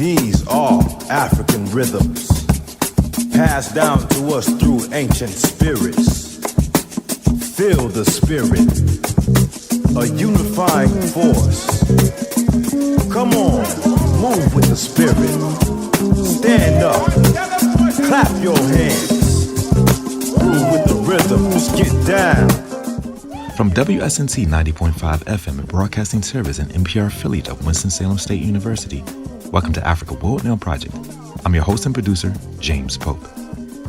These are African rhythms, passed down to us through ancient spirits. Feel the spirit, a unifying force. Come on, move with the spirit. Stand up, clap your hands. Groove with the rhythms, get down. From WSNC 90.5 FM and broadcasting service and NPR affiliate of Winston-Salem State University, welcome to Africa World Now Project. I'm your host and producer, James Pope.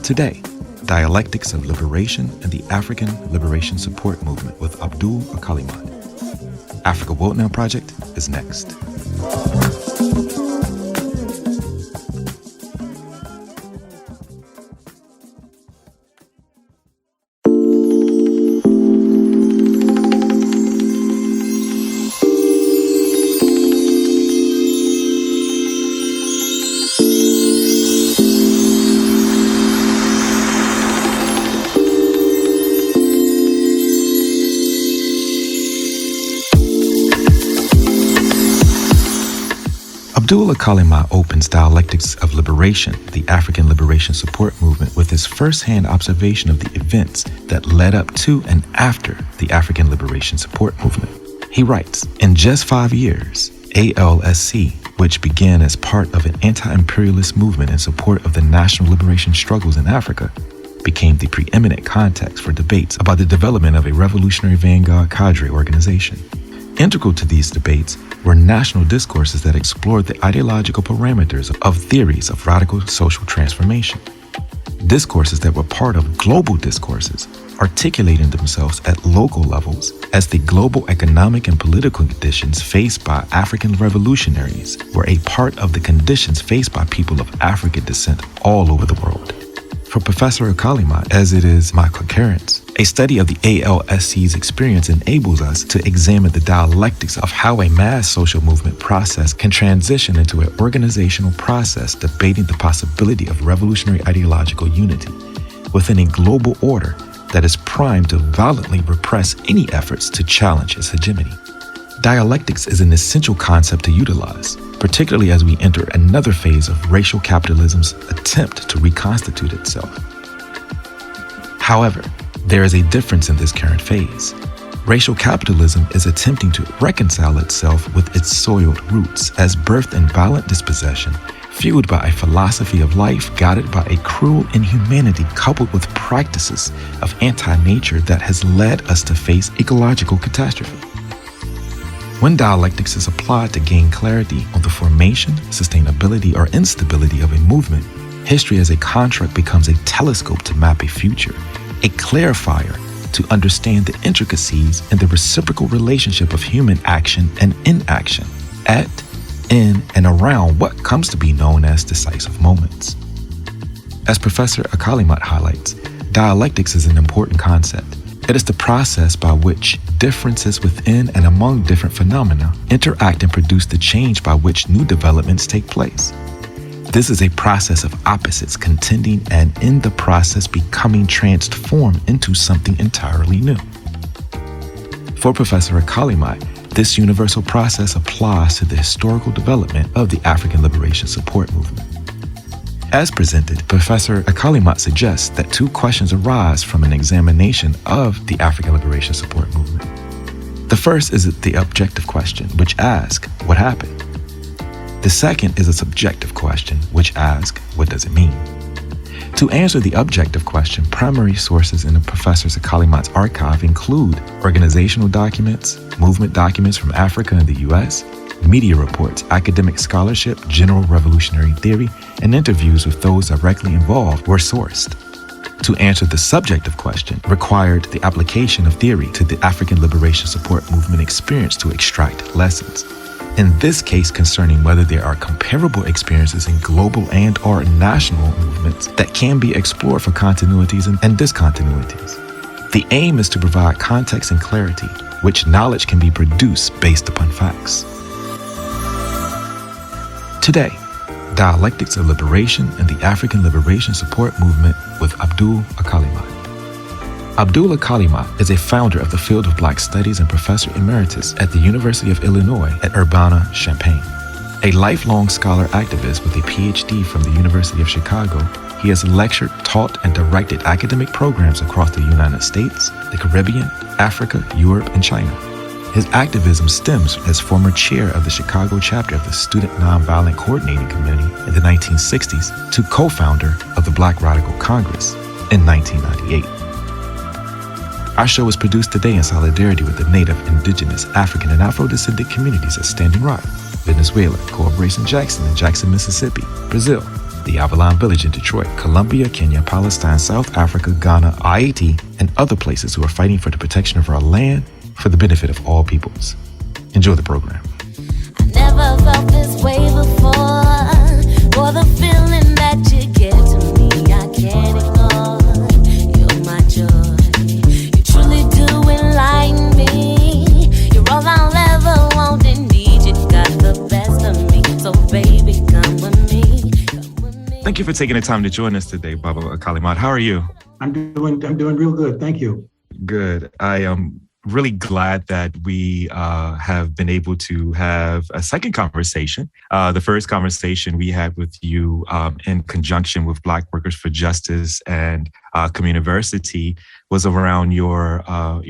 Today, Dialectics of Liberation and the African Liberation Support Movement with Abdul Alkalimat. Africa World Now Project is next. Abdul Alkalimat opens Dialectics of Liberation, the African Liberation Support Movement, with his first-hand observation of the events that led up to and after the African Liberation Support Movement. He writes, in just 5 years, ALSC, which began as part of an anti-imperialist movement in support of the national liberation struggles in Africa, became the preeminent context for debates about the development of a revolutionary vanguard cadre organization. Integral to these debates were national discourses that explored the ideological parameters of theories of radical social transformation. Discourses that were part of global discourses, articulating themselves at local levels as the global economic and political conditions faced by African revolutionaries were a part of the conditions faced by people of African descent all over the world. For Professor Alkalimat, as it is my concurrence, a study of the ALSC's experience enables us to examine the dialectics of how a mass social movement process can transition into an organizational process debating the possibility of revolutionary ideological unity within a global order that is primed to violently repress any efforts to challenge its hegemony. Dialectics is an essential concept to utilize, particularly as we enter another phase of racial capitalism's attempt to reconstitute itself. However, there is a difference in this current phase. Racial capitalism is attempting to reconcile itself with its soiled roots as birthed in violent dispossession, fueled by a philosophy of life guided by a cruel inhumanity coupled with practices of anti-nature that has led us to face ecological catastrophe. When dialectics is applied to gain clarity on the formation, sustainability, or instability of a movement, history as a construct becomes a telescope to map a future, a clarifier to understand the intricacies in the reciprocal relationship of human action and inaction at, in, and around what comes to be known as decisive moments. As Professor Alkalimat highlights, dialectics is an important concept. It is the process by which differences within and among different phenomena interact and produce the change by which new developments take place. This is a process of opposites contending and in the process becoming transformed into something entirely new. For Professor Alkalimat, this universal process applies to the historical development of the African Liberation Support Movement. As presented, Professor Alkalimat suggests that two questions arise from an examination of the African Liberation Support Movement. The first is the objective question, which asks, what happened? The second is a subjective question, which asks, what does it mean? To answer the objective question, primary sources in the Professor Alkalimat's archive include organizational documents, movement documents from Africa and the US, media reports, academic scholarship, general revolutionary theory, and interviews with those directly involved were sourced. To answer the subjective question required the application of theory to the African Liberation Support Movement experience to extract lessons. In this case concerning whether there are comparable experiences in global and/or national movements that can be explored for continuities and discontinuities. The aim is to provide context and clarity, which knowledge can be produced based upon facts. Today, Dialectics of Liberation and the African Liberation Support Movement with Abdul Alkalimat. Abdul Alkalimat is a founder of the field of Black Studies and Professor Emeritus at the University of Illinois at Urbana-Champaign. A lifelong scholar activist with a PhD from the University of Chicago, he has lectured, taught, and directed academic programs across the United States, the Caribbean, Africa, Europe, and China. His activism stems as former chair of the Chicago chapter of the Student Nonviolent Coordinating Committee in the 1960s to co-founder of the Black Radical Congress in 1998. Our show is produced today in solidarity with the Native, Indigenous, African, and Afro-descendant communities at Standing Rock, Venezuela, Corporation Jackson in Jackson, Mississippi, Brazil, the Avalon Village in Detroit, Colombia, Kenya, Palestine, South Africa, Ghana, Haiti, and other places who are fighting for the protection of our land for the benefit of all peoples. Enjoy the program. I never felt this way before. For the feeling that you give to me, I can't ignore. You're my joy. You truly do enlighten me. You're all I'll ever want and need. You got the best of me. So baby, come with me. Thank you for taking the time to join us today, Abdul Alkalimat. How are you? I'm doing real good. Thank you. Good. I am really glad that we have been able to have a second conversation. The first conversation we had with you in conjunction with Black Workers for Justice and Communiversity was around your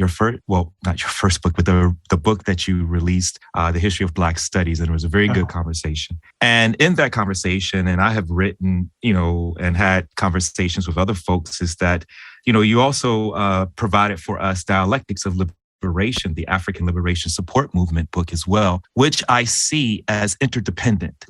first, well, not your first book, but the book that you released, The History of Black Studies, and it was a very good conversation. And in that conversation, and I have written, and had conversations with other folks, is that, you also provided for us Dialectics of Liberation, the African Liberation Support Movement book as well, which I see as interdependent.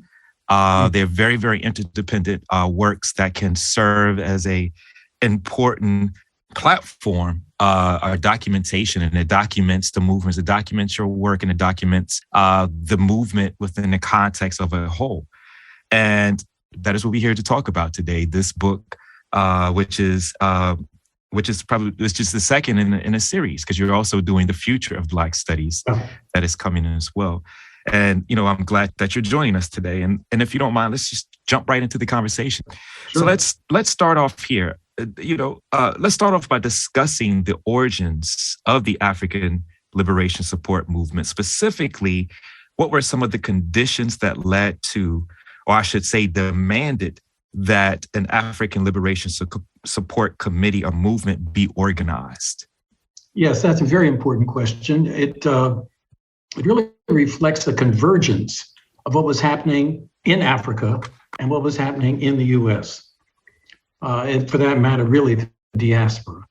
They're very, very interdependent works that can serve as a important platform, or documentation, and it documents the movements, it documents your work, and it documents the movement within the context of a whole. And that is what we're here to talk about today. This book, which is just the second in a series, because you're also doing the Future of Black Studies that is coming in as well. And, I'm glad that you're joining us today. And if you don't mind, let's just jump right into the conversation. Sure. So let's start off here. Let's start off by discussing the origins of the African Liberation Support Movement. Specifically, what were some of the conditions that led to, or I should say demanded, that an African Liberation Support Committee or movement be organized? Yes, that's a very important question. It really reflects the convergence of what was happening in Africa and what was happening in the U.S. And for that matter, really the diaspora.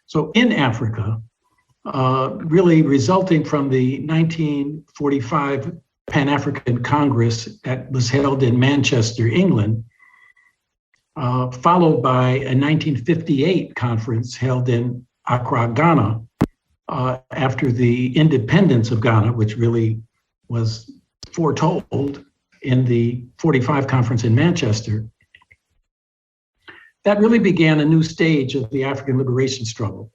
So in Africa, really resulting from the 1945 Pan-African Congress that was held in Manchester, England, followed by a 1958 conference held in Accra, Ghana, after the independence of Ghana, which really was foretold in the 45 conference in Manchester. That really began a new stage of the African liberation struggle.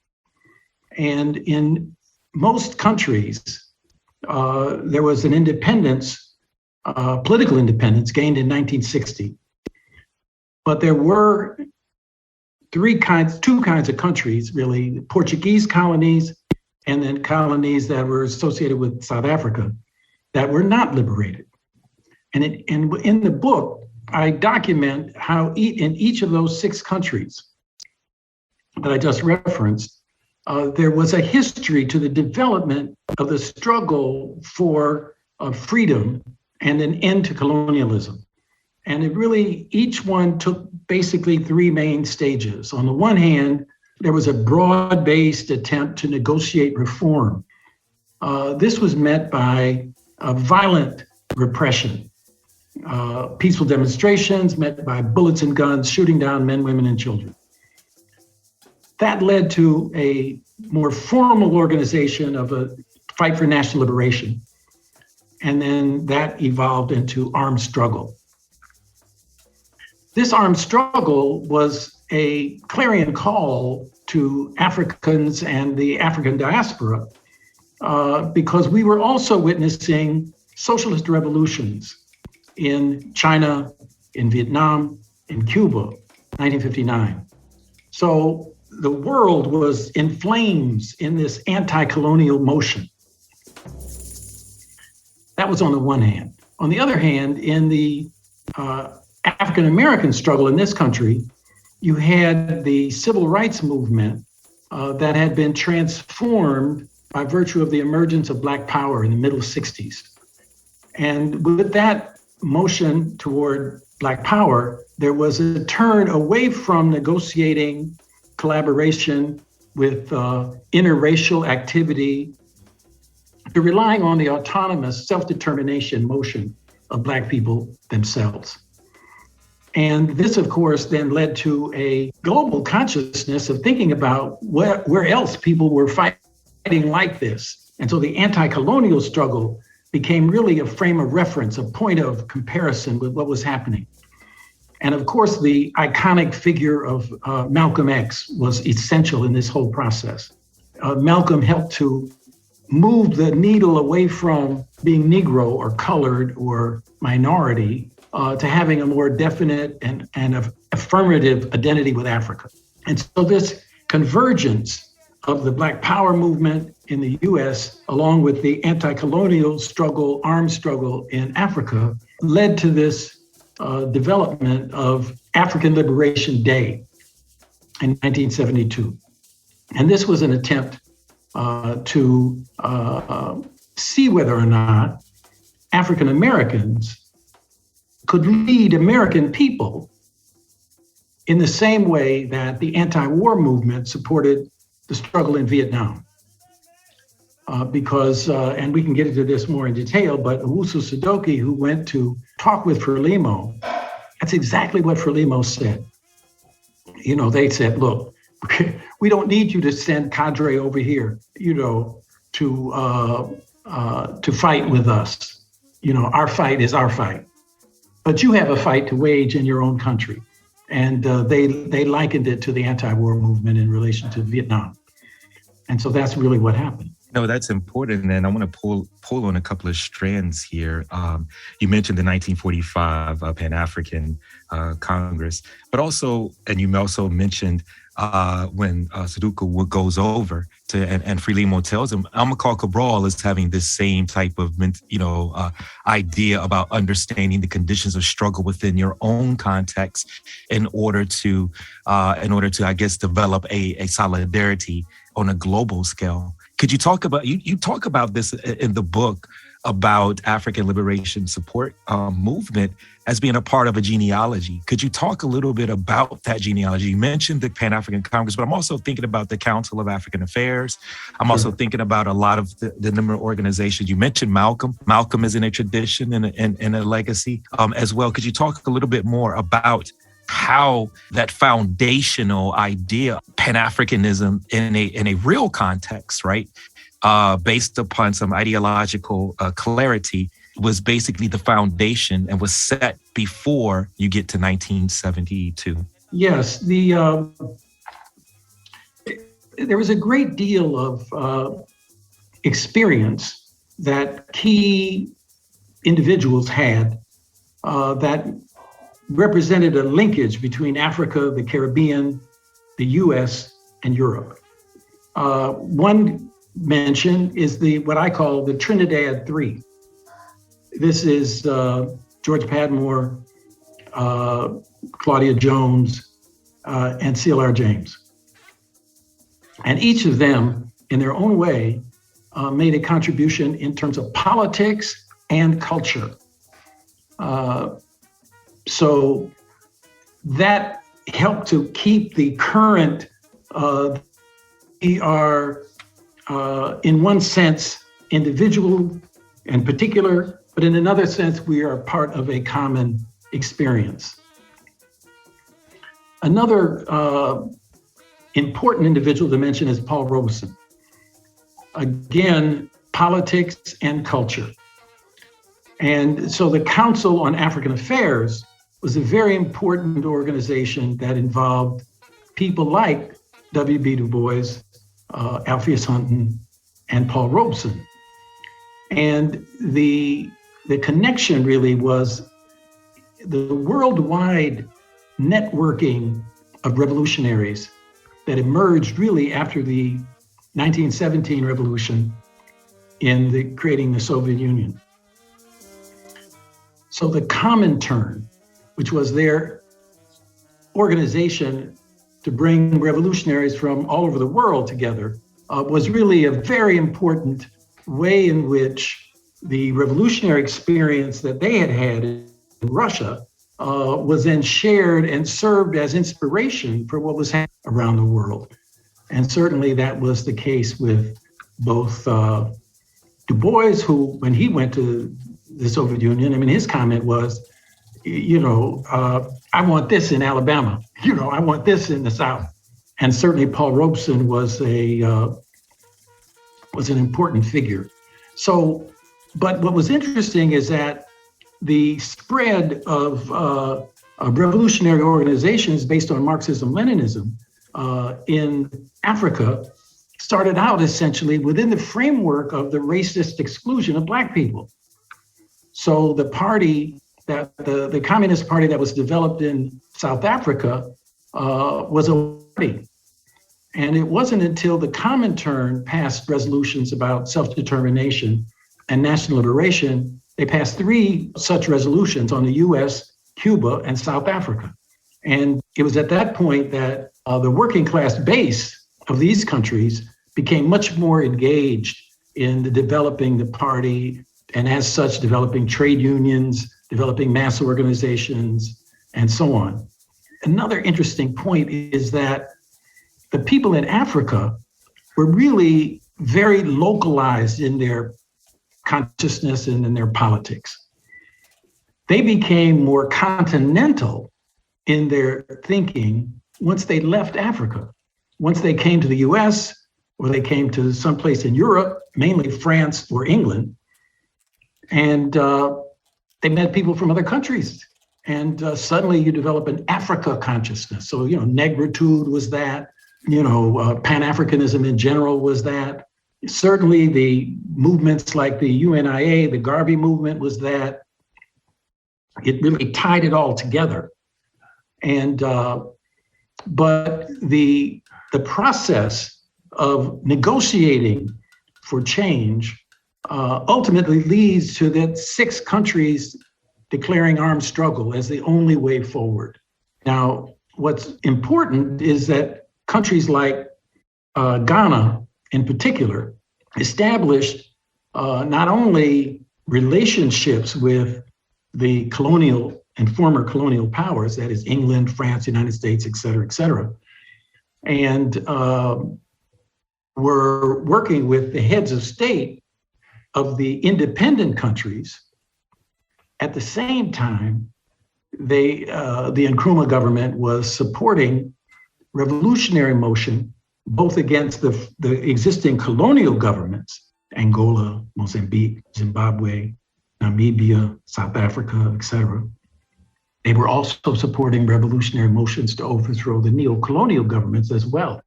And in most countries, there was an independence, political independence gained in 1960. But there were two kinds of countries, really, Portuguese colonies and then colonies that were associated with South Africa that were not liberated. And in the book, I document how in each of those 6 countries that I just referenced, there was a history to the development of the struggle for freedom and an end to colonialism. And it really, each one took basically 3 main stages. On the one hand, there was a broad-based attempt to negotiate reform. This was met by violent repression, peaceful demonstrations met by bullets and guns, shooting down men, women, and children. That led to a more formal organization of a fight for national liberation. And then that evolved into armed struggle. This armed struggle was a clarion call to Africans and the African diaspora, because we were also witnessing socialist revolutions in China, in Vietnam, in Cuba, 1959. So the world was in flames in this anti-colonial motion. That was on the one hand. On the other hand, in the African American struggle in this country, you had the civil rights movement that had been transformed by virtue of the emergence of Black power in the middle 60s. And with that motion toward Black power, there was a turn away from negotiating collaboration with interracial activity to relying on the autonomous self-determination motion of Black people themselves. And this, of course, then led to a global consciousness of thinking about where else people were fighting like this. And so the anti-colonial struggle became really a frame of reference, a point of comparison with what was happening. And of course, the iconic figure of Malcolm X was essential in this whole process. Malcolm helped to move the needle away from being Negro or colored or minority to having a more definite and affirmative identity with Africa. And so this convergence of the Black Power movement in the US, along with the anti-colonial struggle, armed struggle in Africa, led to this development of African Liberation Day in 1972. And this was an attempt to see whether or not African Americans could lead American people in the same way that the anti-war movement supported the struggle in Vietnam. Because, and we can get into this more in detail, but Owusu Sudoku, who went to talk with Frelimo, that's exactly what Frelimo said. You know, they said, look, we don't need you to send cadre over here, you know, to fight with us. You know, our fight is our fight. But you have a fight to wage in your own country. And they likened it to the anti-war movement in relation to Vietnam. And so that's really what happened. No, that's important. And I want to pull on a couple of strands here. You mentioned the 1945 Pan-African Congress, but also, and you also mentioned when Sudoku goes over to, and Frelimo tells him, Amilcar Cabral is having this same type of, idea about understanding the conditions of struggle within your own context in order to, I guess, develop a solidarity on a global scale. Could you talk about, you talk about this in the book about African liberation support movement as being a part of a genealogy. Could you talk a little bit about that genealogy? You mentioned the Pan-African Congress, but I'm also thinking about the Council of African Affairs. I'm also thinking about a lot of the number of organizations. You mentioned Malcolm. Malcolm is in a tradition and a legacy as well. Could you talk a little bit more about how that foundational idea, Pan-Africanism in a real context, right? Based upon some ideological clarity, was basically the foundation and was set before you get to 1972. Yes, there was a great deal of experience that key individuals had that represented a linkage between Africa, the Caribbean, the US, and Europe. One mention is what I call the Trinidad Three. This is George Padmore, Claudia Jones, and C.L.R. James. And each of them, in their own way, made a contribution in terms of politics and culture. So that helped to keep the current, we are, in one sense, individual and particular, but in another sense, we are part of a common experience. Another important individual to mention is Paul Robeson. Again, politics and culture. And so the Council on African Affairs was a very important organization that involved people like W.B. Du Bois, Alpheus Hunton, and Paul Robeson. And the connection really was the worldwide networking of revolutionaries that emerged really after the 1917 revolution in creating the Soviet Union. So the Comintern, which was their organization to bring revolutionaries from all over the world together, was really a very important way in which the revolutionary experience that they had had in Russia was then shared and served as inspiration for what was happening around the world. And certainly that was the case with both Du Bois, who, when he went to the Soviet Union, I mean, his comment was, I want this in Alabama, I want this in the South. And certainly Paul Robeson was an important figure. So, but what was interesting is that the spread of revolutionary organizations based on Marxism-Leninism in Africa started out essentially within the framework of the racist exclusion of Black people. So the party that the Communist Party that was developed in South Africa was a party. And it wasn't until the Comintern passed resolutions about self-determination and national liberation, they passed 3 such resolutions on the US, Cuba, and South Africa. And it was at that point that the working class base of these countries became much more engaged in developing the party, and as such, developing trade unions, developing mass organizations, and so on. Another interesting point is that the people in Africa were really very localized in their consciousness and in their politics. They became more continental in their thinking once they left Africa. Once they came to the US, or they came to someplace in Europe, mainly France or England, and they met people from other countries. And suddenly you develop an Africa consciousness. So, negritude was that, Pan-Africanism in general was that. Certainly the movements like the UNIA, the Garvey movement was that. It really tied it all together. And, but the process of negotiating for change ultimately leads to that 6 countries declaring armed struggle as the only way forward. Now, what's important is that countries like Ghana in particular established not only relationships with the colonial and former colonial powers, that is England, France, United States, et cetera, and were working with the heads of state of the independent countries. At the same time, the Nkrumah government was supporting revolutionary motion, both against the existing colonial governments, Angola, Mozambique, Zimbabwe, Namibia, South Africa, et cetera. They were also supporting revolutionary motions to overthrow the neo-colonial governments as well.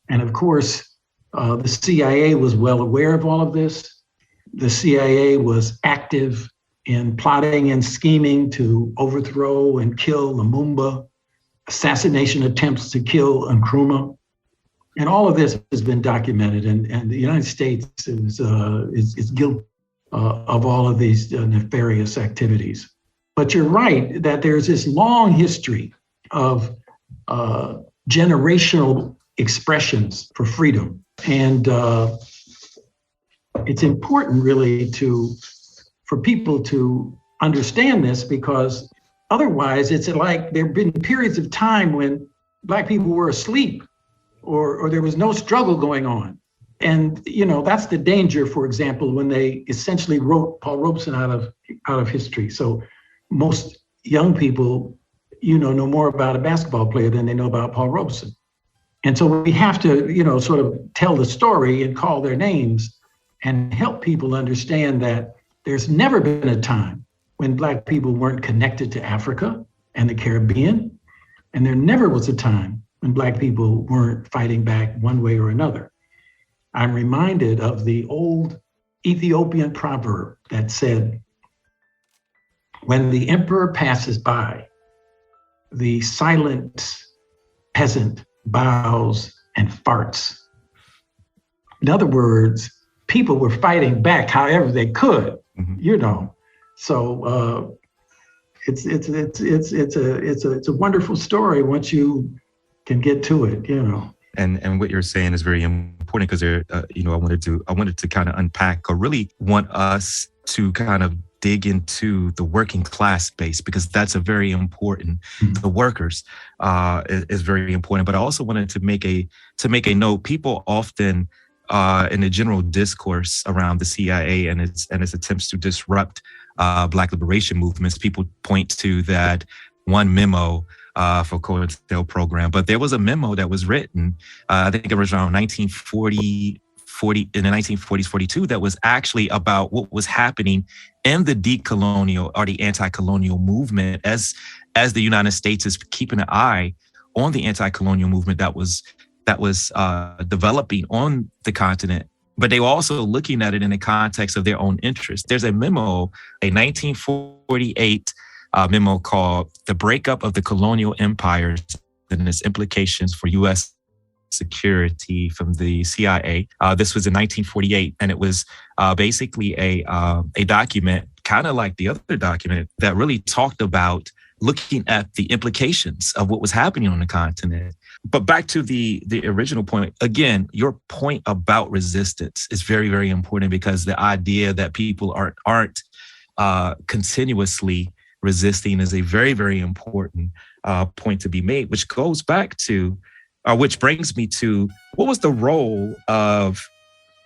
And of course, the CIA was well aware of all of this. The CIA was active in plotting and scheming to overthrow and kill Lumumba, assassination attempts to kill Nkrumah. And all of this has been documented, and the United States is guilty of all of these nefarious activities. But you're right that there's this long history of generational expressions for freedom. And it's important really for people to understand this, because otherwise it's like there have been periods of time when Black people were asleep or there was no struggle going on. And, that's the danger, for example, when they essentially wrote Paul Robeson out of history. So most young people, know more about a basketball player than they know about Paul Robeson. And so we have to, sort of tell the story and call their names and help people understand that there's never been a time when Black people weren't connected to Africa and the Caribbean. And there never was a time when Black people weren't fighting back one way or another. I'm reminded of the old Ethiopian proverb that said, when the emperor passes by, the silent peasant bows and farts. In other words, people were fighting back however they could, So it's a wonderful story once you can get to it, you know. And what you're saying is very important because I wanted to kind of unpack, or really want us to kind of dig into the working class space, because that's a very important. The workers is very important. But I also wanted to make a note. People often in the general discourse around the CIA and its attempts to disrupt Black liberation movements, people point to that one memo for COINTEL program. But there was a memo that was written, I think it was around 1940, in the 1940s, 42, that was actually about what was happening in the decolonial or the anti-colonial movement as the United States is keeping an eye on the anti-colonial movement that was developing on the continent. But they were also looking at it in the context of their own interests. There's a memo, a 1948 memo called The Breakup of the Colonial Empires and Its Implications for U.S. Security from the CIA. This was in 1948, and it was basically a document, kind of like the other document, that really talked about looking at the implications of what was happening on the continent. But back to the original point, again, your point about resistance is very, very important, because the idea that people aren't continuously resisting is a very, very important point to be made, which goes back to, which brings me to, what was the role of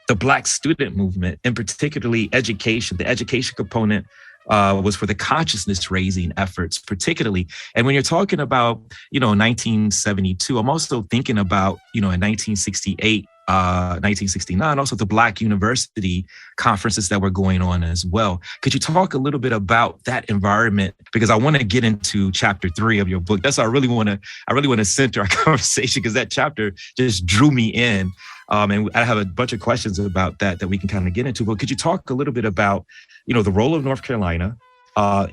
the Black student movement, and particularly education? The education component was for the consciousness raising efforts, particularly. And when you're talking about, 1972, I'm also thinking about, in 1968, 1969, also the Black university conferences that were going on as well. Could you talk a little bit about that environment? Because I want to get into chapter 3 of your book. That's what I really want to center our conversation, because that chapter just drew me in. And I have a bunch of questions about that we can kind of get into. But could you talk a little bit about, the role of North Carolina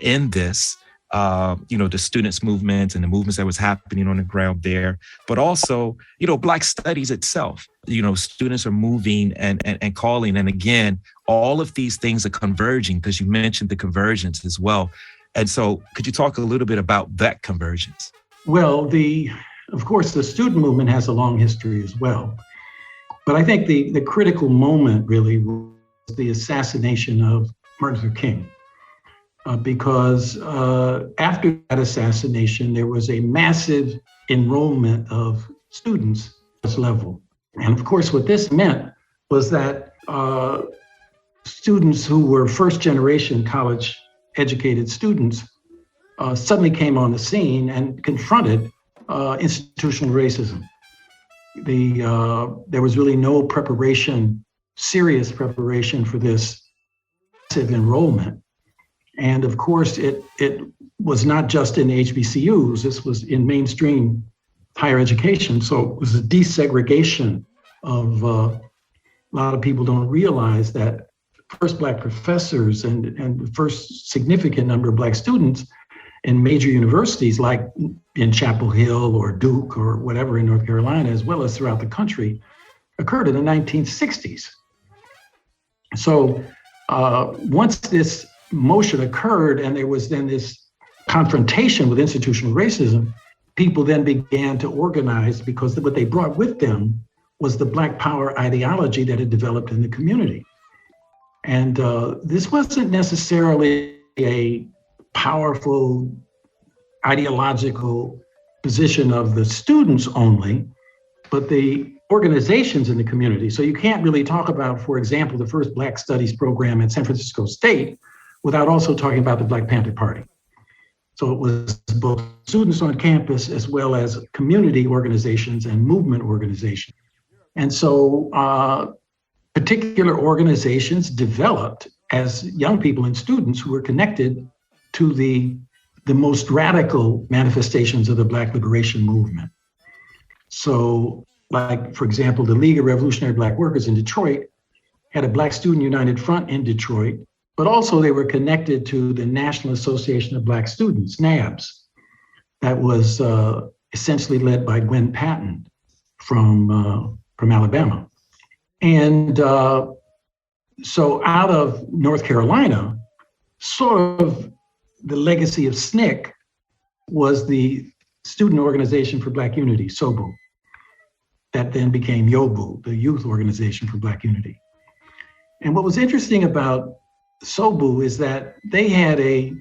in this, the students' movement and the movements that was happening on the ground there, but also, Black studies itself. Students are moving and calling. And again, all of these things are converging, because you mentioned the convergence as well. And so could you talk a little bit about that convergence? Well, of course, the student movement has a long history as well. But I think the critical moment really was the assassination of Martin Luther King. Because after that assassination, there was a massive enrollment of students at this level. And of course, what this meant was that students who were first generation college educated students suddenly came on the scene and confronted institutional racism. There was really no serious preparation for this massive enrollment. And of course, it was not just in HBCUs, this was in mainstream higher education. So it was a desegregation of, a lot of people don't realize that first Black professors and the first significant number of Black students in major universities like in Chapel Hill or Duke or whatever in North Carolina, as well as throughout the country, occurred in the 1960s. So once this motion occurred and there was then this confrontation with institutional racism, people then began to organize, because what they brought with them was the Black power ideology that had developed in the community. And this wasn't necessarily a powerful ideological position of the students only, but the organizations in the community. So you can't really talk about, for example, the first Black Studies program at San Francisco State without also talking about the Black Panther Party. So it was both students on campus as well as community organizations and movement organizations. And so particular organizations developed as young people and students who were connected to the most radical manifestations of the Black liberation movement. So, like, for example, the League of Revolutionary Black Workers in Detroit had a Black Student United Front in Detroit, but also they were connected to the National Association of Black Students, NABS, that was essentially led by Gwen Patton from Alabama. And so out of North Carolina, sort of the legacy of SNCC was the Student Organization for Black Unity, SOBU, that then became YOBU, the Youth Organization for Black Unity. And what was interesting about SOBU is that they had a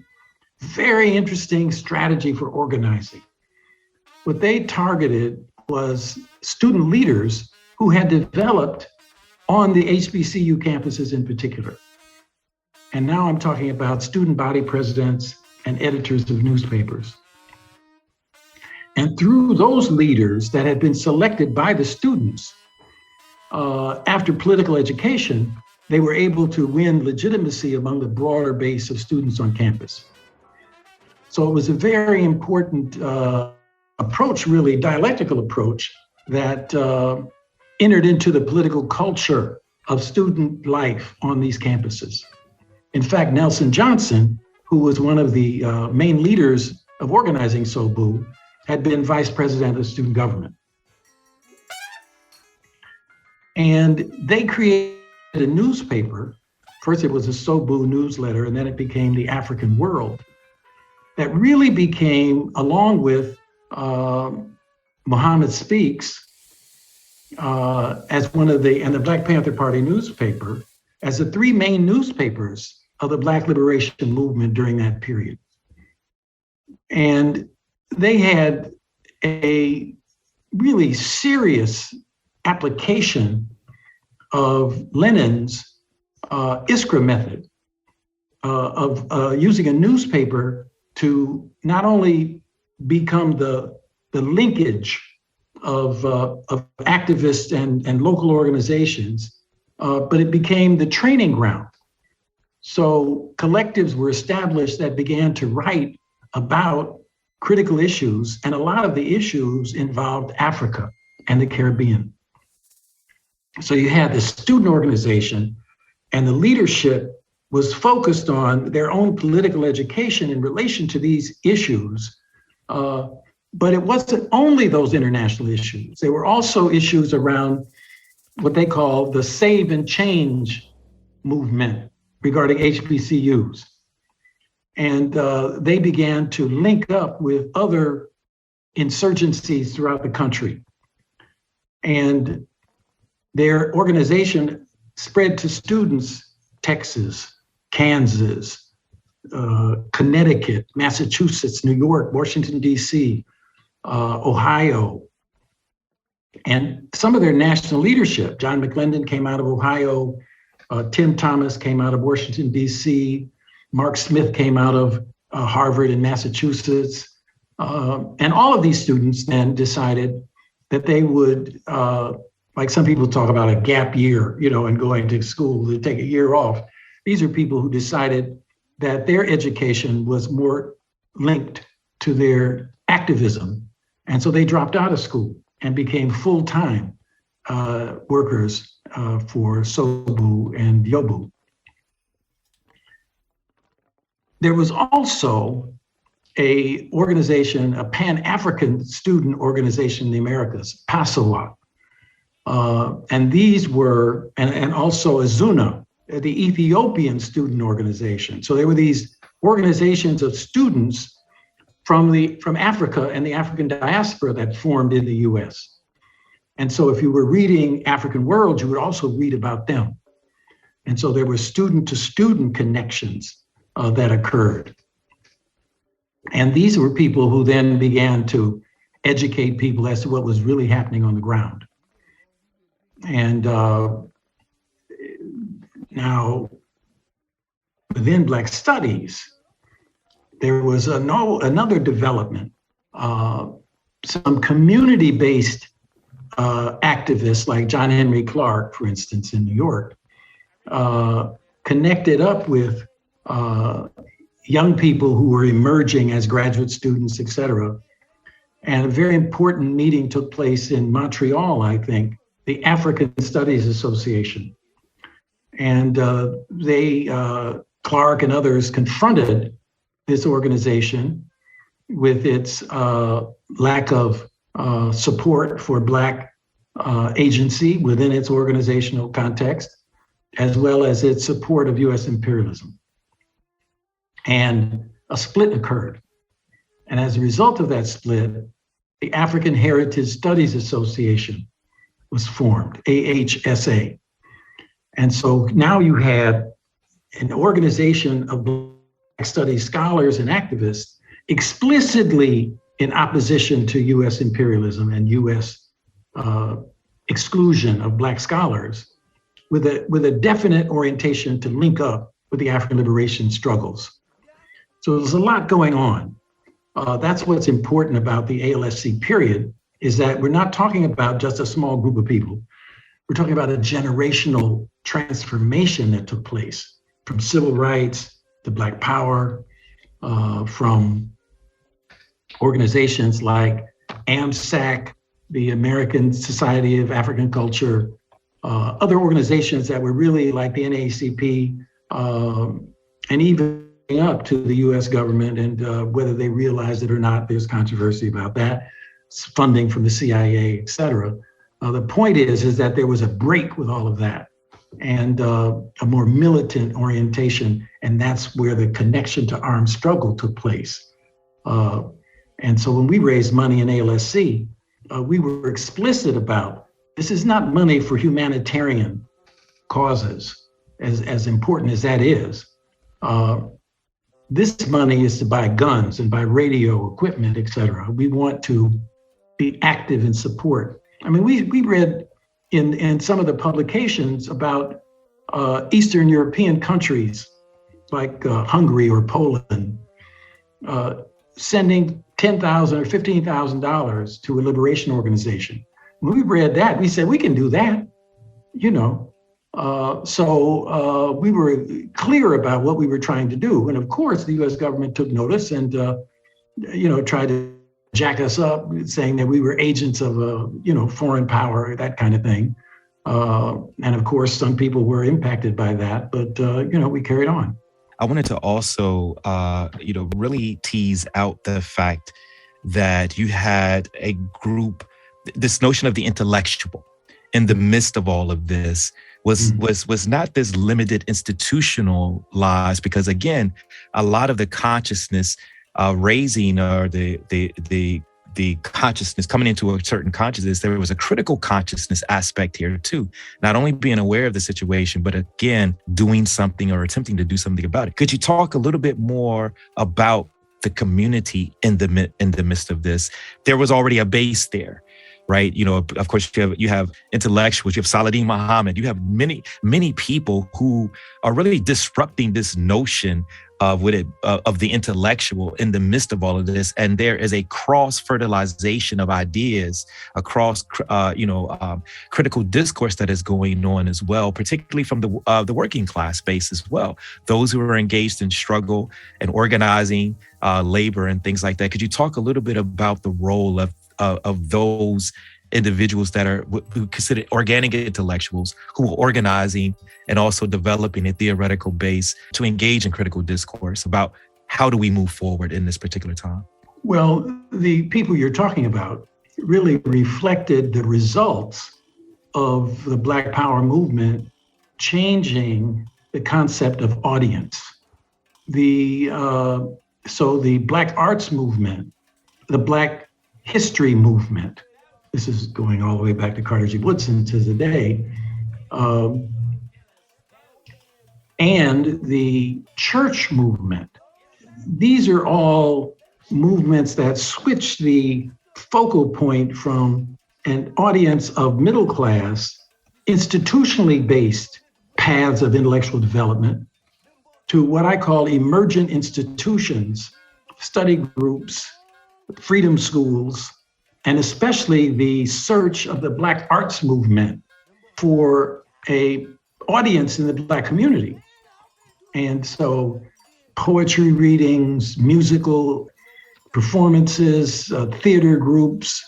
very interesting strategy for organizing. What they targeted was student leaders who had developed on the HBCU campuses in particular. And now I'm talking about student body presidents and editors of newspapers. And through those leaders that had been selected by the students, after political education, they were able to win legitimacy among the broader base of students on campus. So it was a very important approach, really dialectical approach, that entered into the political culture of student life on these campuses. In fact, Nelson Johnson, who was one of the main leaders of organizing SOBU, had been vice president of student government. And they created a newspaper. First it was a SOBU newsletter, and then it became the African World, that really became, along with Muhammad Speaks, as one of and the Black Panther Party newspaper, as the three main newspapers of the Black liberation movement during that period. And they had a really serious application of Lenin's Iskra method of using a newspaper to not only become the linkage of activists and local organizations, but it became the training ground. So collectives were established that began to write about critical issues, and a lot of the issues involved Africa and the Caribbean. So you had the student organization, and the leadership was focused on their own political education in relation to these issues. But it wasn't only those international issues. There were also issues around what they call the save and change movement regarding HBCUs. And they began to link up with other insurgencies throughout the country. And their organization spread to students, Texas, Kansas, Connecticut, Massachusetts, New York, Washington, DC, Ohio, and some of their national leadership. John McClendon came out of Ohio, Tim Thomas came out of Washington, DC, Mark Smith came out of Harvard in Massachusetts. And all of these students then decided that they would, like some people talk about a gap year, and going to school to take a year off. These are people who decided that their education was more linked to their activism. And so they dropped out of school and became full-time workers for SOBU and YOBU. There was also a organization, a Pan-African student organization in the Americas, PASAWA. And these were, and also Azuna, the Ethiopian student organization. So there were these organizations of students from Africa and the African diaspora that formed in the US. And so if you were reading African World, you would also read about them. And so there were student to student connections that occurred. And these were people who then began to educate people as to what was really happening on the ground. And now, within Black Studies, there was another development. Some community-based activists like John Henry Clark, for instance, in New York, connected up with young people who were emerging as graduate students, et cetera. And a very important meeting took place in Montreal, I think, the African Studies Association. And Clark and others confronted this organization with its lack of support for Black agency within its organizational context, as well as its support of US imperialism. And a split occurred. And as a result of that split, the African Heritage Studies Association was formed, AHSA. And so now you had an organization of Black studies scholars and activists explicitly in opposition to US imperialism and US exclusion of Black scholars with a definite orientation to link up with the African liberation struggles. So there's a lot going on. That's what's important about the ALSC period, is that we're not talking about just a small group of people. We're talking about a generational transformation that took place from civil rights to Black power, from organizations like AMSAC, the American Society of African Culture, other organizations that were really like the NAACP, and even up to the US government, and whether they realized it or not, there's controversy about that, funding from the CIA, et cetera. The point is that there was a break with all of that and a more militant orientation, and that's where the connection to armed struggle took place. And so when we raised money in ALSC, we were explicit about this is not money for humanitarian causes, as important as that is. This money is to buy guns and buy radio equipment, et cetera. We want to be active in support. I mean, we read in some of the publications about Eastern European countries like Hungary or Poland sending $10,000 or $15,000 to a liberation organization. When we read that, we said, we can do that, you know. So we were clear about what we were trying to do. And of course, the US government took notice and, tried to jack us up, saying that we were agents of a, foreign power, that kind of thing. And of course, some people were impacted by that, but, we carried on. I wanted to also, really tease out the fact that you had a group, this notion of the intellectual in the midst of all of this was not this limited institutionalized, because again, a lot of the consciousness raising or the consciousness coming into a certain consciousness, there was a critical consciousness aspect here too. Not only being aware of the situation, but again, doing something or attempting to do something about it. Could you talk a little bit more about the community in the midst of this? There was already a base there, right? Of course, you have intellectuals, you have Saladin Muhammad, you have many people who are really disrupting this notion of the intellectual in the midst of all of this. And there is a cross-fertilization of ideas across, critical discourse that is going on as well, particularly from the working class base as well. Those who are engaged in struggle and organizing labor and things like that. Could you talk a little bit about the role of those individuals that are considered organic intellectuals who are organizing and also developing a theoretical base to engage in critical discourse about how do we move forward in this particular time? Well, the people you're talking about really reflected the results of the Black Power movement changing the concept of audience. So the Black arts movement, the Black history movement, this is going all the way back to Carter G. Woodson to today, and the church movement. These are all movements that switch the focal point from an audience of middle class, institutionally based paths of intellectual development to what I call emergent institutions, study groups, freedom schools, and especially the search of the Black arts movement for a audience in the Black community. And so poetry readings, musical performances, theater groups,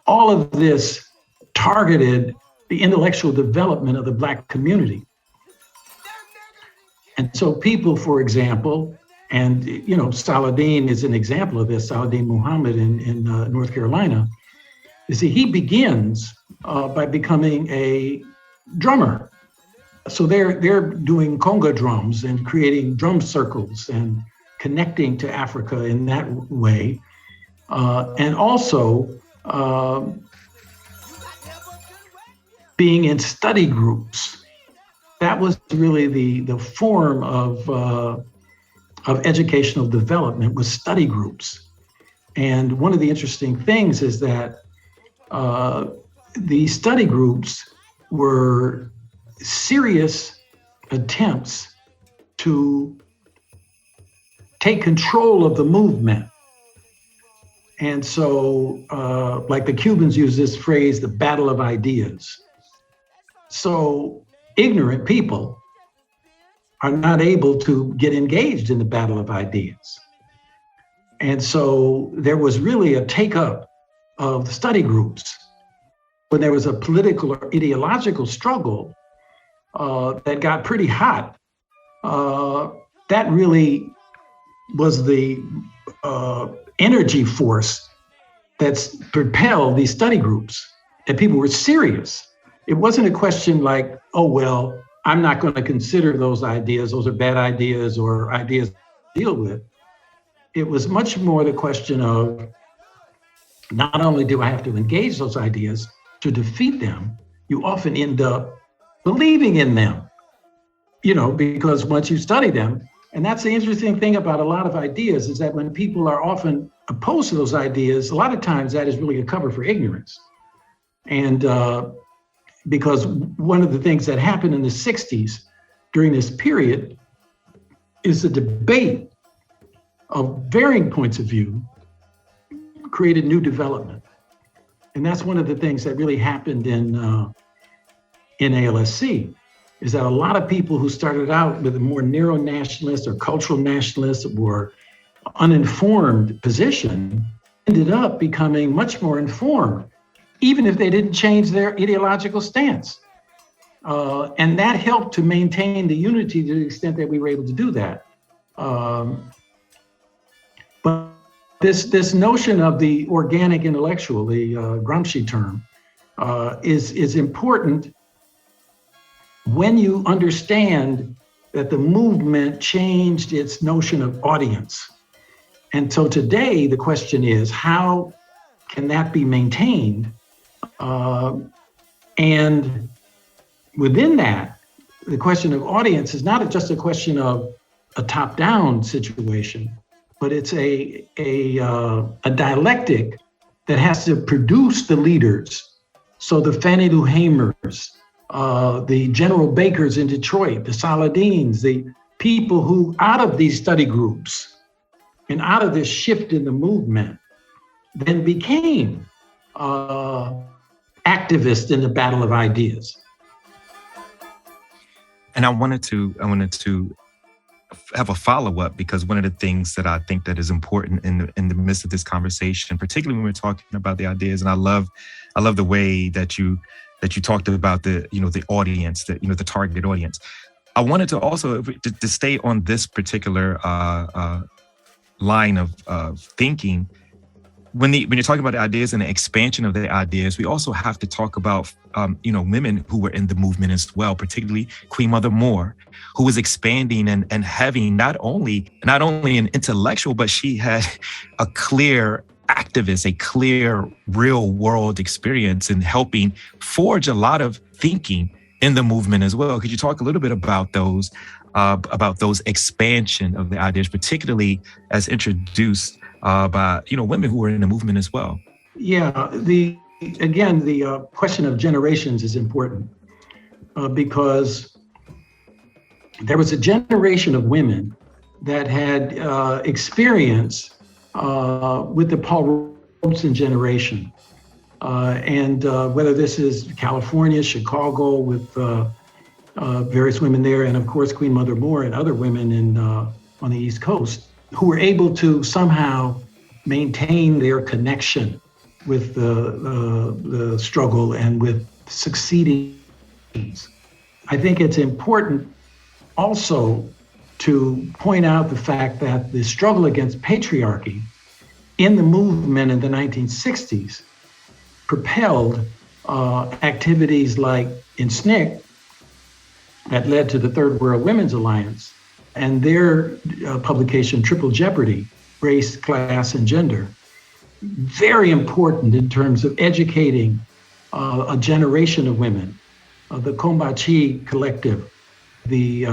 all of this targeted the intellectual development of the Black community. And so people, for example, and Saladin is an example of this, Saladin Muhammad in North Carolina. You see, he begins by becoming a drummer. So they're doing conga drums and creating drum circles and connecting to Africa in that way, and also being in study groups. That was really the form of educational development, was study groups. And one of the interesting things is that the study groups were serious attempts to take control of the movement. And so, like the Cubans use this phrase, the battle of ideas. So ignorant people are not able to get engaged in the battle of ideas. And so there was really a take-up of the study groups. When there was a political or ideological struggle that got pretty hot, that really was the energy force that's propelled these study groups, that people were serious. It wasn't a question like, oh, well, I'm not going to consider those ideas. Those are bad ideas or ideas to deal with. It was much more the question of, not only do I have to engage those ideas to defeat them, you often end up believing in them, because once you study them, and that's the interesting thing about a lot of ideas, is that when people are often opposed to those ideas, a lot of times that is really a cover for ignorance. And because one of the things that happened in the 60s during this period is the debate of varying points of view created new development. And that's one of the things that really happened in ALSC, is that a lot of people who started out with a more narrow nationalist or cultural nationalist or uninformed position ended up becoming much more informed, even if they didn't change their ideological stance. And that helped to maintain the unity to the extent that we were able to do that. But this notion of the organic intellectual, the Gramsci term, is important when you understand that the movement changed its notion of audience. And so today the question is, how can that be maintained? And within that, the question of audience is not just a question of a top-down situation, but it's a dialectic that has to produce the leaders. So the Fannie Lou Hamers, the General Bakers in Detroit, the Saladins, the people who, out of these study groups and out of this shift in the movement, then became activists in the battle of ideas. And I wanted to have a follow-up, because one of the things that I think that is important in the midst of this conversation, particularly when we're talking about the ideas, and I love the way that you talked about the audience, the target audience. I wanted to also to stay on this particular line of thinking. When you're talking about the ideas and the expansion of the ideas, we also have to talk about women who were in the movement as well, particularly Queen Mother Moore, who was expanding and having not only an intellectual, but she had a clear activist, a clear real world experience in helping forge a lot of thinking in the movement as well. Could you talk a little bit about those expansion of the ideas, particularly as introduced by women who were in the movement as well? Yeah, the question of generations is important because there was a generation of women that had experience with the Paul Robeson generation, and whether this is California, Chicago, with various women there, and of course Queen Mother Moore and other women on the East Coast, who were able to somehow maintain their connection with the struggle and with succeeding. I think it's important also to point out the fact that the struggle against patriarchy in the movement in the 1960s propelled activities like in SNCC that led to the Third World Women's Alliance, and their publication, Triple Jeopardy, Race, Class, and Gender, very important in terms of educating a generation of women. The Kombachi Collective, the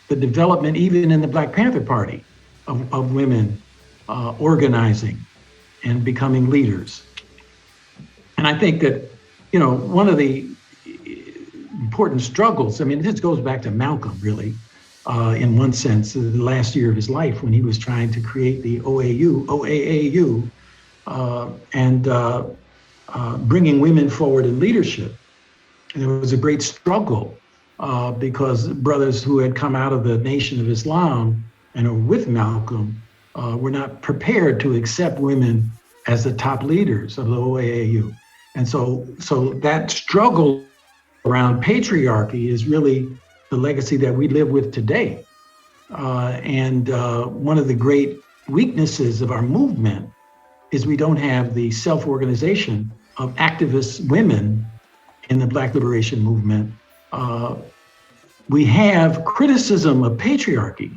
development even in the Black Panther Party of women organizing and becoming leaders. And I think that, one of the important struggles, this goes back to Malcolm, really, in one sense, the last year of his life when he was trying to create the OAAU, and bringing women forward in leadership. And there was a great struggle because brothers who had come out of the Nation of Islam and are with Malcolm were not prepared to accept women as the top leaders of the OAAU. And so that struggle around patriarchy is really the legacy that we live with today. And one of the great weaknesses of our movement is we don't have the self-organization of activist women in the Black liberation movement. We have criticism of patriarchy,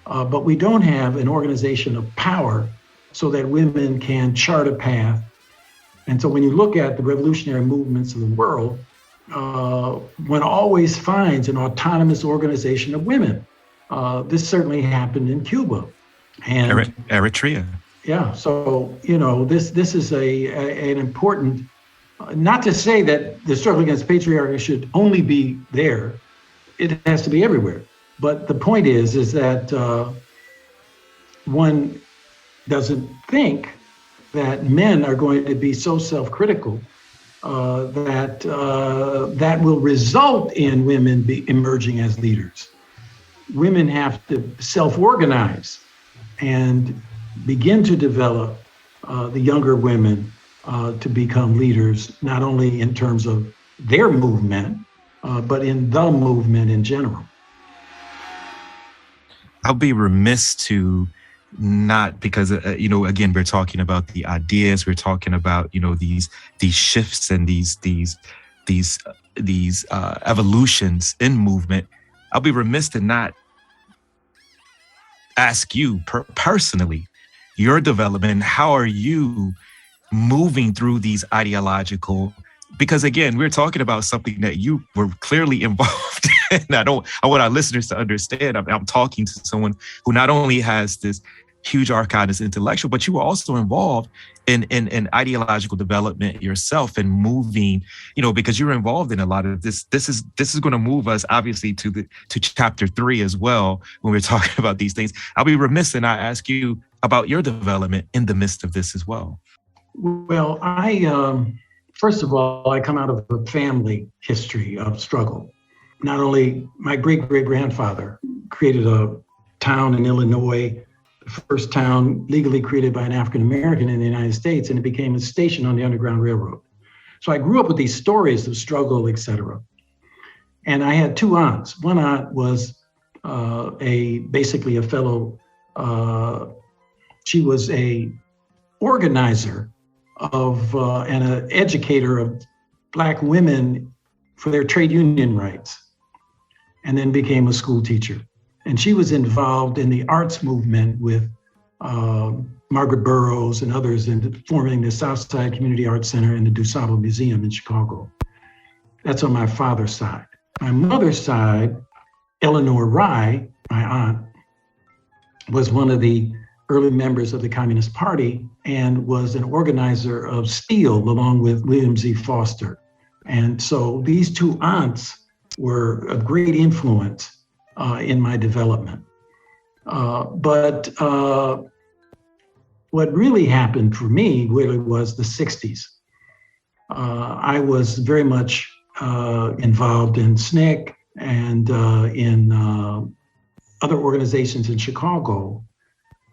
but we don't have an organization of power so that women can chart a path. And so when you look at the revolutionary movements of the world, one always finds an autonomous organization of women. This certainly happened in Cuba. And Eritrea. Yeah, so, this is an important, not to say that the struggle against patriarchy should only be there. It has to be everywhere. But the point is that one doesn't think that men are going to be so self-critical that will result in women emerging as leaders. Women have to self-organize and begin to develop the younger women to become leaders, not only in terms of their movement, but in the movement in general. I'll be remiss to not, because again, we're talking about the ideas, we're talking about these shifts and these evolutions in movement. I'll be remiss to not ask you personally, your development. How are you moving through these ideological? Because again, we're talking about something that you were clearly involved in. I want our listeners to understand. I'm talking to someone who not only has this huge archive as intellectual, but you were also involved in ideological development yourself and moving, because you're involved in a lot of this. This is going to move us obviously to chapter 3 as well when we're talking about these things. I'll be remiss and I ask you about your development in the midst of this as well. Well, first of all, I come out of a family history of struggle. Not only my great-great-grandfather created a town in Illinois, the first town legally created by an African-American in the United States, and it became a station on the Underground Railroad. So I grew up with these stories of struggle, etc. And I had 2 aunts. One aunt was basically a fellow, she was a organizer of and an educator of Black women for their trade union rights, and then became a school teacher. And she was involved in the arts movement with Margaret Burroughs and others in forming the Southside Community Arts Center and the DuSable Museum in Chicago. That's on my father's side. My mother's side, Eleanor Rye, my aunt, was one of the early members of the Communist Party and was an organizer of steel along with William Z. Foster. And so these 2 aunts were of great influence in my development. But what really happened for me really was the 60s. I was very much involved in SNCC and in other organizations in Chicago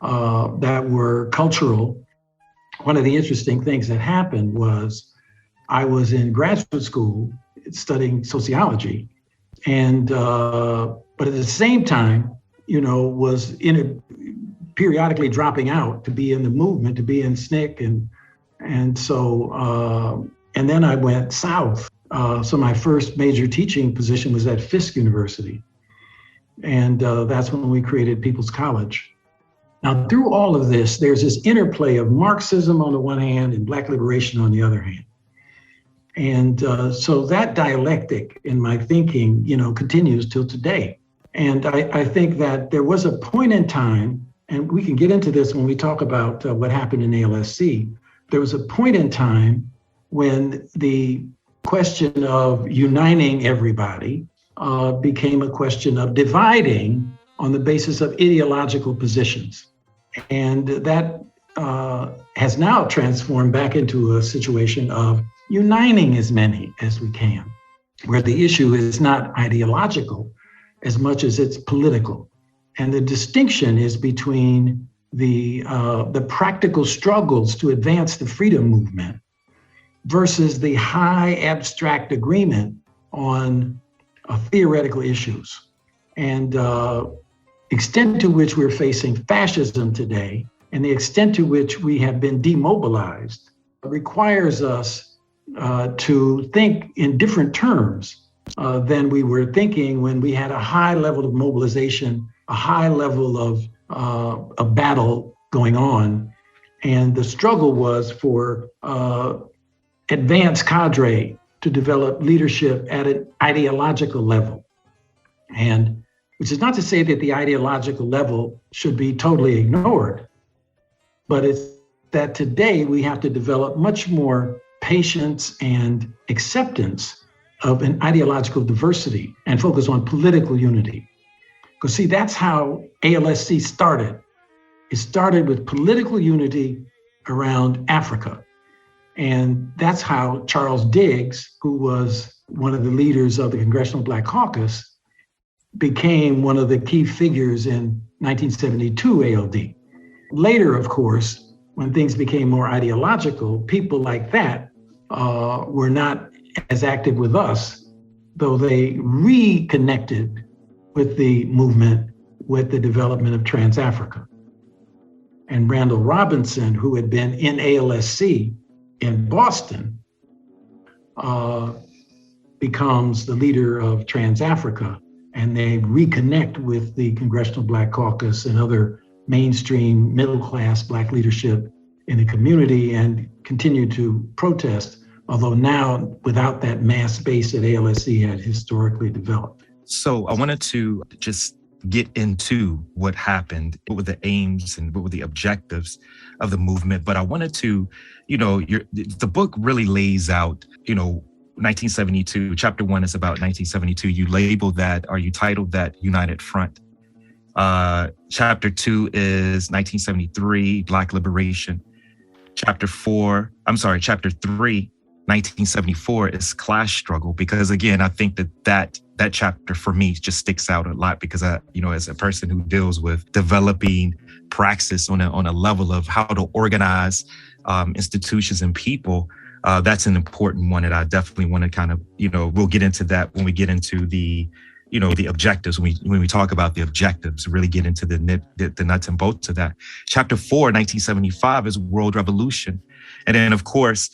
that were cultural. One of the interesting things that happened was I was in graduate school studying sociology, and but at the same time, was periodically dropping out to be in the movement, to be in SNCC, and so and then I went south. So my first major teaching position was at Fisk University, And that's when we created People's College. Now, through all of this, there's this interplay of Marxism on the one hand and Black liberation on the other hand. And so that dialectic in my thinking, continues till today. And I think that there was a point in time, and we can get into this when we talk about what happened in ALSC. There was a point in time when the question of uniting everybody became a question of dividing on the basis of ideological positions. And that has now transformed back into a situation of uniting as many as we can, where the issue is not ideological as much as it's political. And the distinction is between the practical struggles to advance the freedom movement versus the high abstract agreement on theoretical issues. And extent to which we're facing fascism today and the extent to which we have been demobilized requires us to think in different terms than we were thinking when we had a high level of mobilization, a high level of a battle going on. And the struggle was for advanced cadre to develop leadership at an ideological level. And which is not to say that the ideological level should be totally ignored, but it's that today we have to develop much more patience and acceptance of an ideological diversity and focus on political unity. Because see, that's how ALSC started. It started with political unity around Africa. And that's how Charles Diggs, who was one of the leaders of the Congressional Black Caucus, became one of the key figures in 1972 ALD. Later, of course, when things became more ideological, people like that were not as active with us, though they reconnected with the movement with the development of Trans-Africa. And Randall Robinson, who had been in ALSC in Boston, becomes the leader of Trans-Africa, and they reconnect with the Congressional Black Caucus and other mainstream middle-class Black leadership in the community and continue to protest, although now without that mass base that ALSC had historically developed. So I wanted to just get into what happened, what were the aims and what were the objectives of the movement. But I wanted to, the book really lays out, 1972, chapter 1 is about 1972. You labeled that, or you titled that United Front. Chapter 2 is 1973, Black Liberation. Chapter 3, 1974 is Class Struggle, because again, I think that chapter for me just sticks out a lot because as a person who deals with developing praxis on a level of how to organize institutions and people, that's an important one that I definitely want to kind of, we'll get into that when we get into the objectives, when we talk about the objectives, really get into the nuts and bolts of that. Chapter 4, 1975 is World Revolution. And then of course,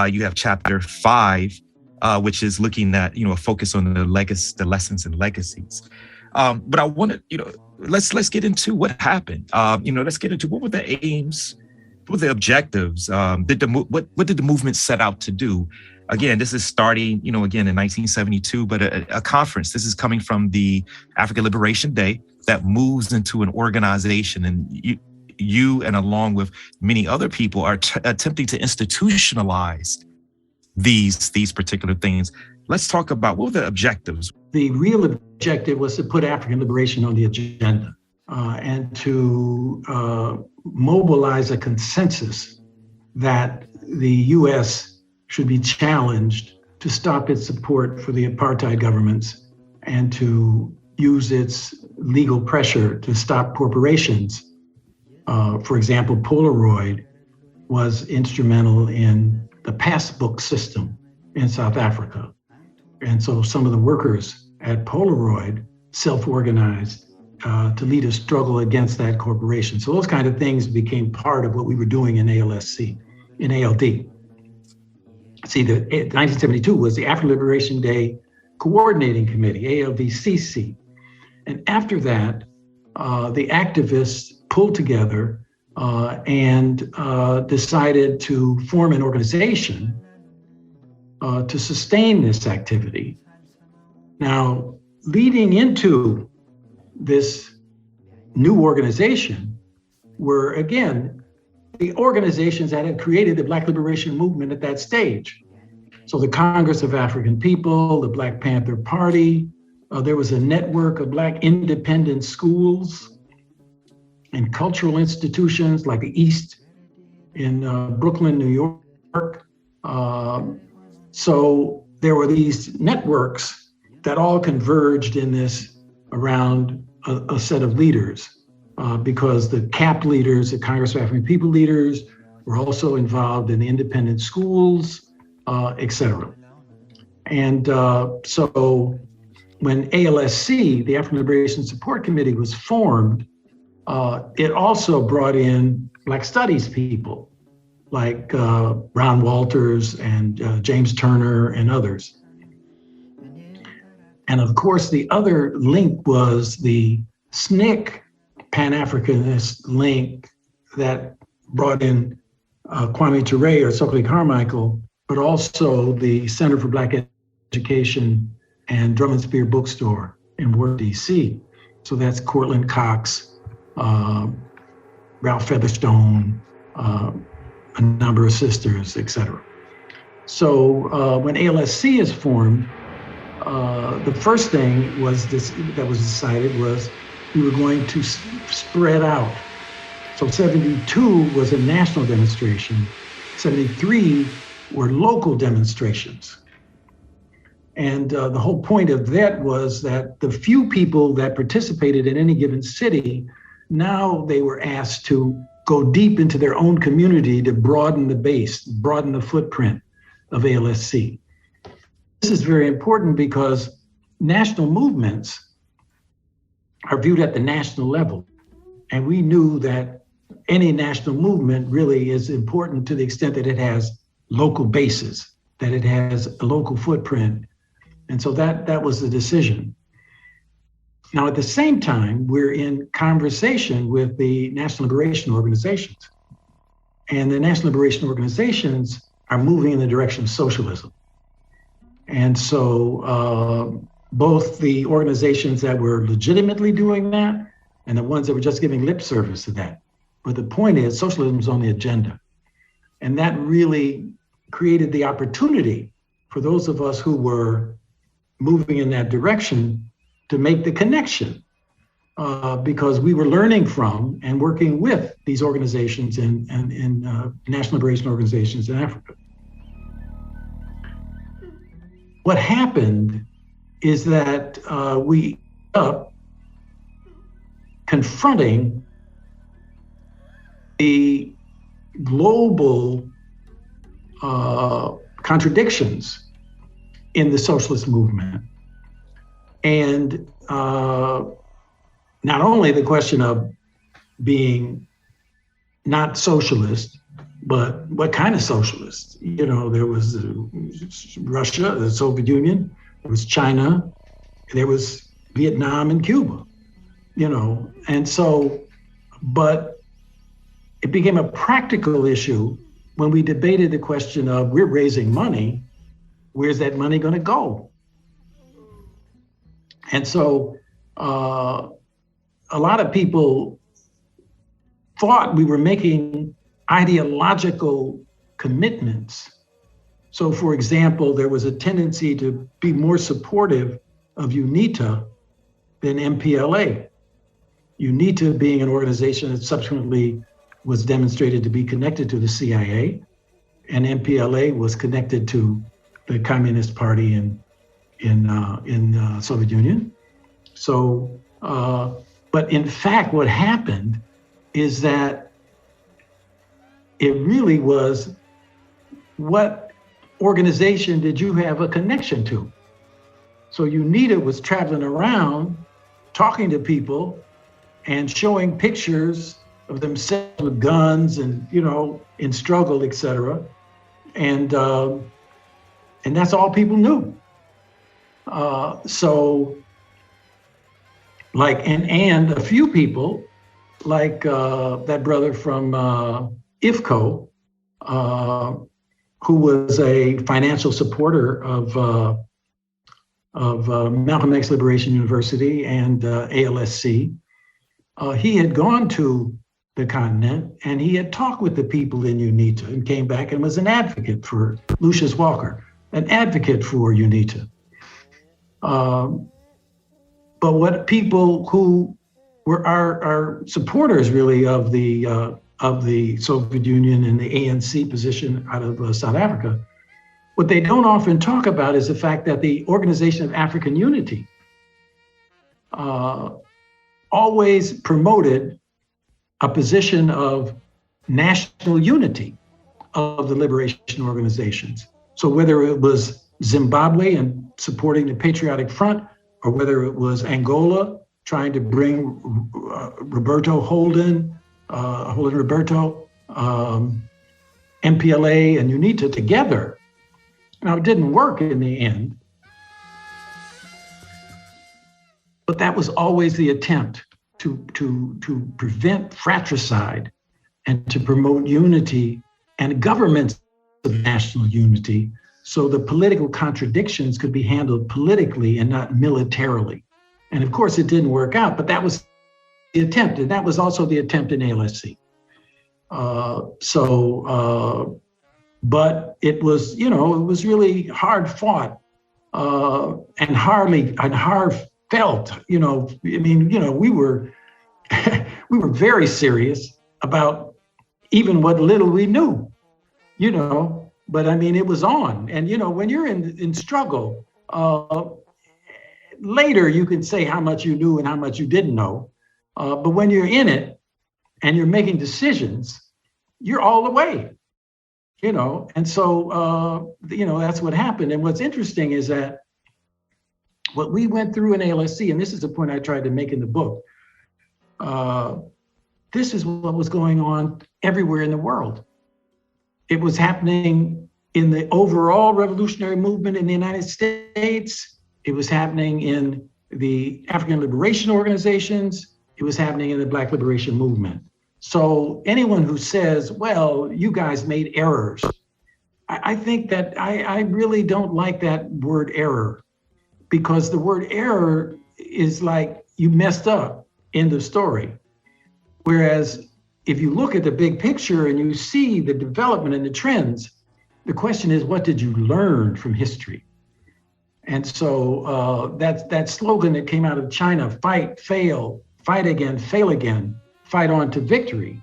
you have chapter 5, which is looking at, a focus on the lessons and legacies. But I want to, let's get into what happened. Let's get into what were the aims, what were the objectives? What did the movement set out to do? Again, this is starting, again in 1972, but a conference. This is coming from the African Liberation Day that moves into an organization, and you and along with many other people are attempting to institutionalize these particular things. Let's talk about what were the objectives. The real objective was to put African liberation on the agenda and to mobilize a consensus that the U.S. should be challenged to stop its support for the apartheid governments and to use its legal pressure to stop corporations. For example, Polaroid was instrumental in the passbook system in South Africa. And so some of the workers at Polaroid self-organized to lead a struggle against that corporation. So those kind of things became part of what we were doing in ALSC, in ALD. See, 1972 was the African Liberation Day Coordinating Committee, ALDCC. And after that, the activists pulled together and decided to form an organization to sustain this activity. Now, leading into this new organization were, again, the organizations that had created the Black Liberation Movement at that stage. So the Congress of African People, the Black Panther Party, there was a network of Black independent schools and cultural institutions like the East in Brooklyn, New York. So there were these networks that all converged in this around a set of leaders because the CAP leaders, the Congress of African People leaders, were also involved in the independent schools, et cetera. And so when ALSC, the African Liberation Support Committee, was formed, it also brought in Black Studies people like Ron Walters and James Turner and others. And of course, the other link was the SNCC Pan-Africanist link that brought in Kwame Ture or Stokely Carmichael, but also the Center for Black Education and Drum and Spear Bookstore in Washington, D.C. So that's Cortland Cox, Ralph Featherstone, a number of sisters, et cetera. So when ALSC is formed, the first thing was that was decided was we were going to spread out. So 72 was a national demonstration, 73 were local demonstrations. And the whole point of that was that the few people that participated in any given city, now they were asked to go deep into their own community to broaden the base, broaden the footprint of ALSC. This is very important because national movements are viewed at the national level. And we knew that any national movement really is important to the extent that it has local bases, that it has a local footprint. And so that was the decision. Now, at the same time, we're in conversation with the National Liberation Organizations. And the National Liberation Organizations are moving in the direction of socialism. And so both the organizations that were legitimately doing that and the ones that were just giving lip service to that. But the point is, socialism is on the agenda. And that really created the opportunity for those of us who were moving in that direction to make the connection because we were learning from and working with these organizations and national liberation organizations in Africa. What happened is that we ended up confronting the global contradictions in the socialist movement. And not only the question of being not socialist, but what kind of socialist? You know, there was Russia, the Soviet Union, there was China, there was Vietnam and Cuba, you know. And so, but it became a practical issue when we debated the question of we're raising money, where's that money going to go? And so a lot of people thought we were making ideological commitments. So for example, there was a tendency to be more supportive of UNITA than MPLA. UNITA being an organization that subsequently was demonstrated to be connected to the CIA, and MPLA was connected to the Communist Party in Soviet Union. So, but in fact, what happened is that it really was, what organization did you have a connection to? So UNITA was traveling around, talking to people and showing pictures of themselves with guns and, you know, in struggle, et cetera. And that's all people knew. So and a few people like that brother from IFCO, who was a financial supporter of Malcolm X Liberation University and ALSC. He had gone to the continent and he had talked with the people in UNITA and came back and was an advocate for Lucius Walker, an advocate for UNITA. But what people who were our supporters really of the Soviet Union and the ANC position out of South Africa, what they don't often talk about is the fact that the Organization of African Unity always promoted a position of national unity of the liberation organizations. So whether it was Zimbabwe and supporting the Patriotic Front, or whether it was Angola trying to bring Roberto Holden Roberto, MPLA and UNITA together. Now, it didn't work in the end, but that was always the attempt to prevent fratricide and to promote unity and governments of national unity, so the political contradictions could be handled politically and not militarily. And of course, it didn't work out, but that was the attempt, and that was also the attempt in ALSC. But it was, it was really hard fought and hard felt. We were we were very serious about even what little we knew, But I mean, it was on, and when you're in struggle, later you can say how much you knew and how much you didn't know. But when you're in it and you're making decisions, you're all the way, and so, that's what happened. And what's interesting is that what we went through in ALSC, and this is the point I tried to make in the book, this is what was going on everywhere in the world. It was happening in the overall revolutionary movement in the United States. It was happening in the African liberation organizations. It was happening in the Black liberation movement. So anyone who says, well, you guys made errors, I think that I really don't like that word error, because the word error is like you messed up, end of story. Whereas if you look at the big picture and you see the development and the trends, the question is, what did you learn from history? And so that slogan that came out of China, fight, fail, fight again, fail again, fight on to victory,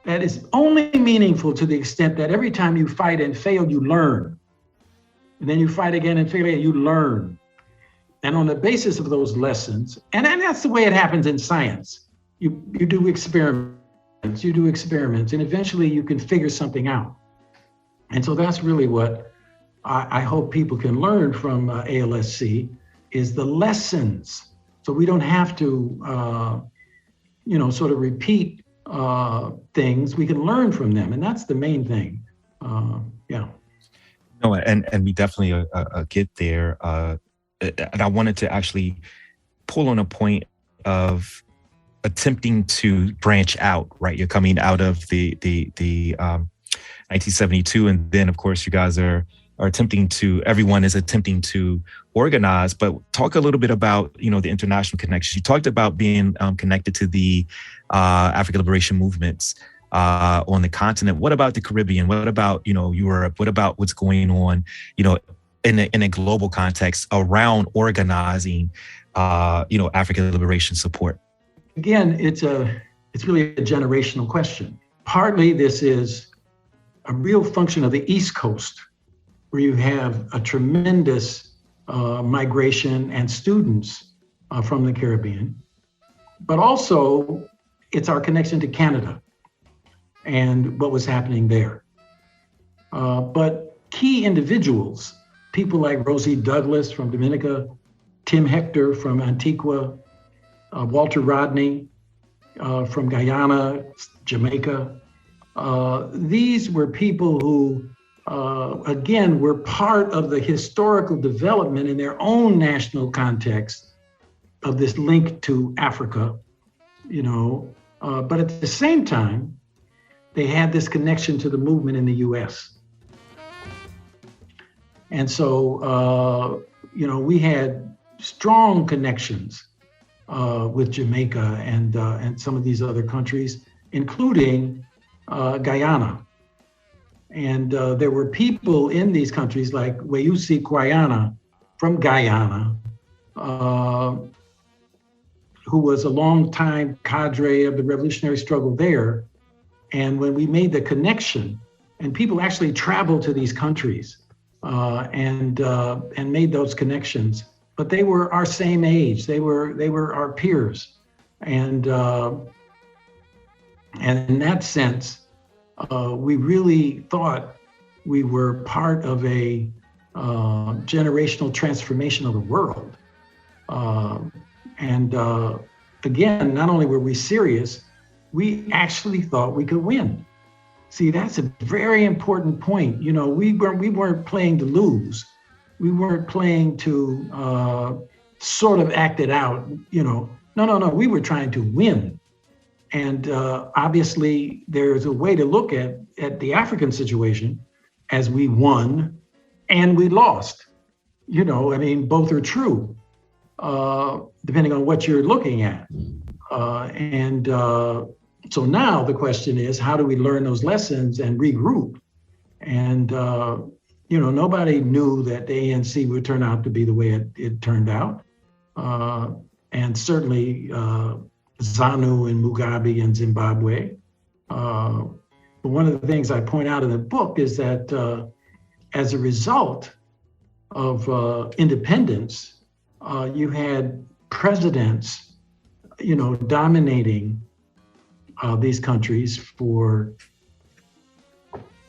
that is only meaningful to the extent that every time you fight and fail, you learn. And then you fight again and fail again, you learn. And on the basis of those lessons, and that's the way it happens in science. You do experiments, and eventually you can figure something out. And so that's really what I hope people can learn from ALSC, is the lessons. So we don't have to, sort of repeat things. We can learn from them, and that's the main thing. Yeah. No, and we definitely get there. And I wanted to actually pull on a point of attempting to branch out, right? You're coming out of the 1972, and then of course you guys are everyone is attempting to organize. But talk a little bit about the international connections. You talked about being connected to the African liberation movements on the continent. What about the Caribbean? What about Europe? What about what's going on in a global context around organizing African liberation support? Again, it's really a generational question. Partly this is a real function of the East Coast, where you have a tremendous migration and students from the Caribbean, but also it's our connection to Canada and what was happening there. But key individuals, people like Rosie Douglas from Dominica, Tim Hector from Antigua, Walter Rodney from Guyana, Jamaica. These were people who, again, were part of the historical development in their own national context of this link to Africa, but at the same time, they had this connection to the movement in the U.S. And so, we had strong connections with Jamaica and some of these other countries, including Guyana. And there were people in these countries like Weusi Kwayana from Guyana, who was a longtime cadre of the revolutionary struggle there. And when we made the connection, and people actually traveled to these countries and made those connections, but they were our same age. They were our peers, and in that sense, we really thought we were part of a generational transformation of the world. Again, not only were we serious, we actually thought we could win. See, that's a very important point. We weren't playing to lose. We weren't playing to sort of act it out. No. We were trying to win. And obviously, there's a way to look at the African situation as we won and we lost. Both are true, depending on what you're looking at. So now the question is, how do we learn those lessons and regroup? And, nobody knew that the ANC would turn out to be the way it turned out. And certainly ZANU and Mugabe in Zimbabwe. But one of the things I point out in the book is that as a result of independence, you had presidents, dominating these countries for,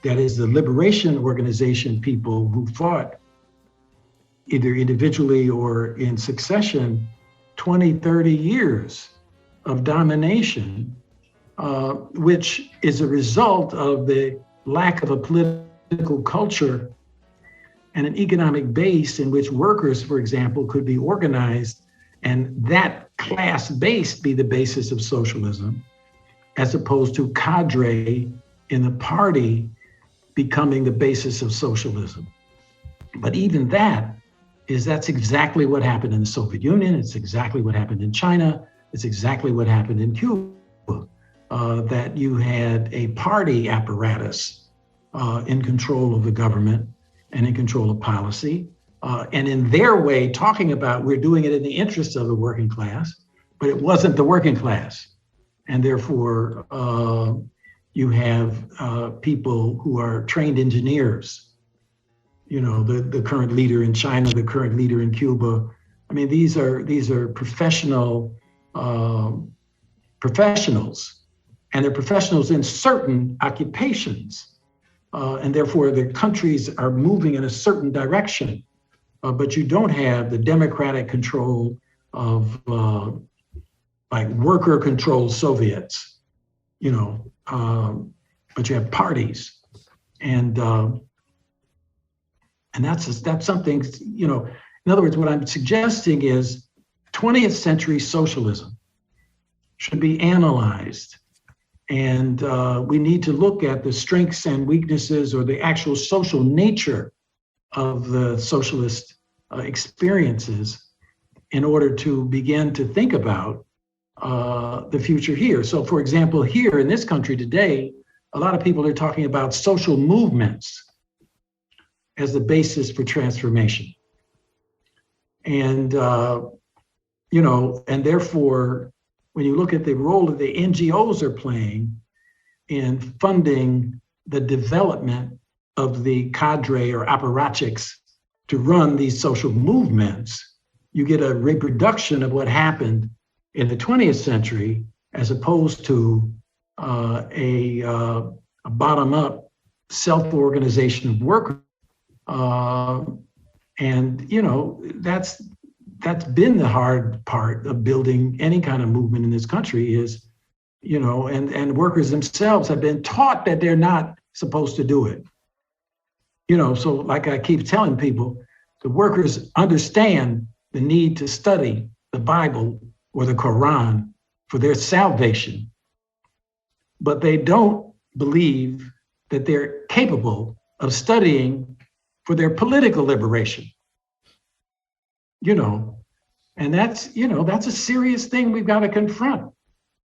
that is the liberation organization people who fought either individually or in succession, 20, 30 years of domination, which is a result of the lack of a political culture and an economic base in which workers, for example, could be organized and that class base be the basis of socialism, as opposed to cadre in the party becoming the basis of socialism. But even that's exactly what happened in the Soviet Union. It's exactly what happened in China. It's exactly what happened in Cuba, that you had a party apparatus in control of the government and in control of policy. And in their way, talking about we're doing it in the interest of the working class, but it wasn't the working class. And therefore, you have people who are trained engineers, the current leader in China, the current leader in Cuba. These are professionals, and they're professionals in certain occupations. And therefore, the countries are moving in a certain direction. But you don't have the democratic control of like worker-controlled Soviets, but you have parties, and that's something, in other words, what I'm suggesting is 20th century socialism should be analyzed, and we need to look at the strengths and weaknesses or the actual social nature of the socialist experiences in order to begin to think about the future here. So for example, here in this country today, a lot of people are talking about social movements as the basis for transformation. And, and therefore, when you look at the role that the NGOs are playing in funding the development of the cadre or apparatchiks to run these social movements, you get a reproduction of what happened in the 20th century, as opposed to a bottom-up self-organization of workers. That's been the hard part of building any kind of movement in this country is, and workers themselves have been taught that they're not supposed to do it. So like I keep telling people, the workers understand the need to study the Bible or the Quran for their salvation, but they don't believe that they're capable of studying for their political liberation. And that's a serious thing we've got to confront,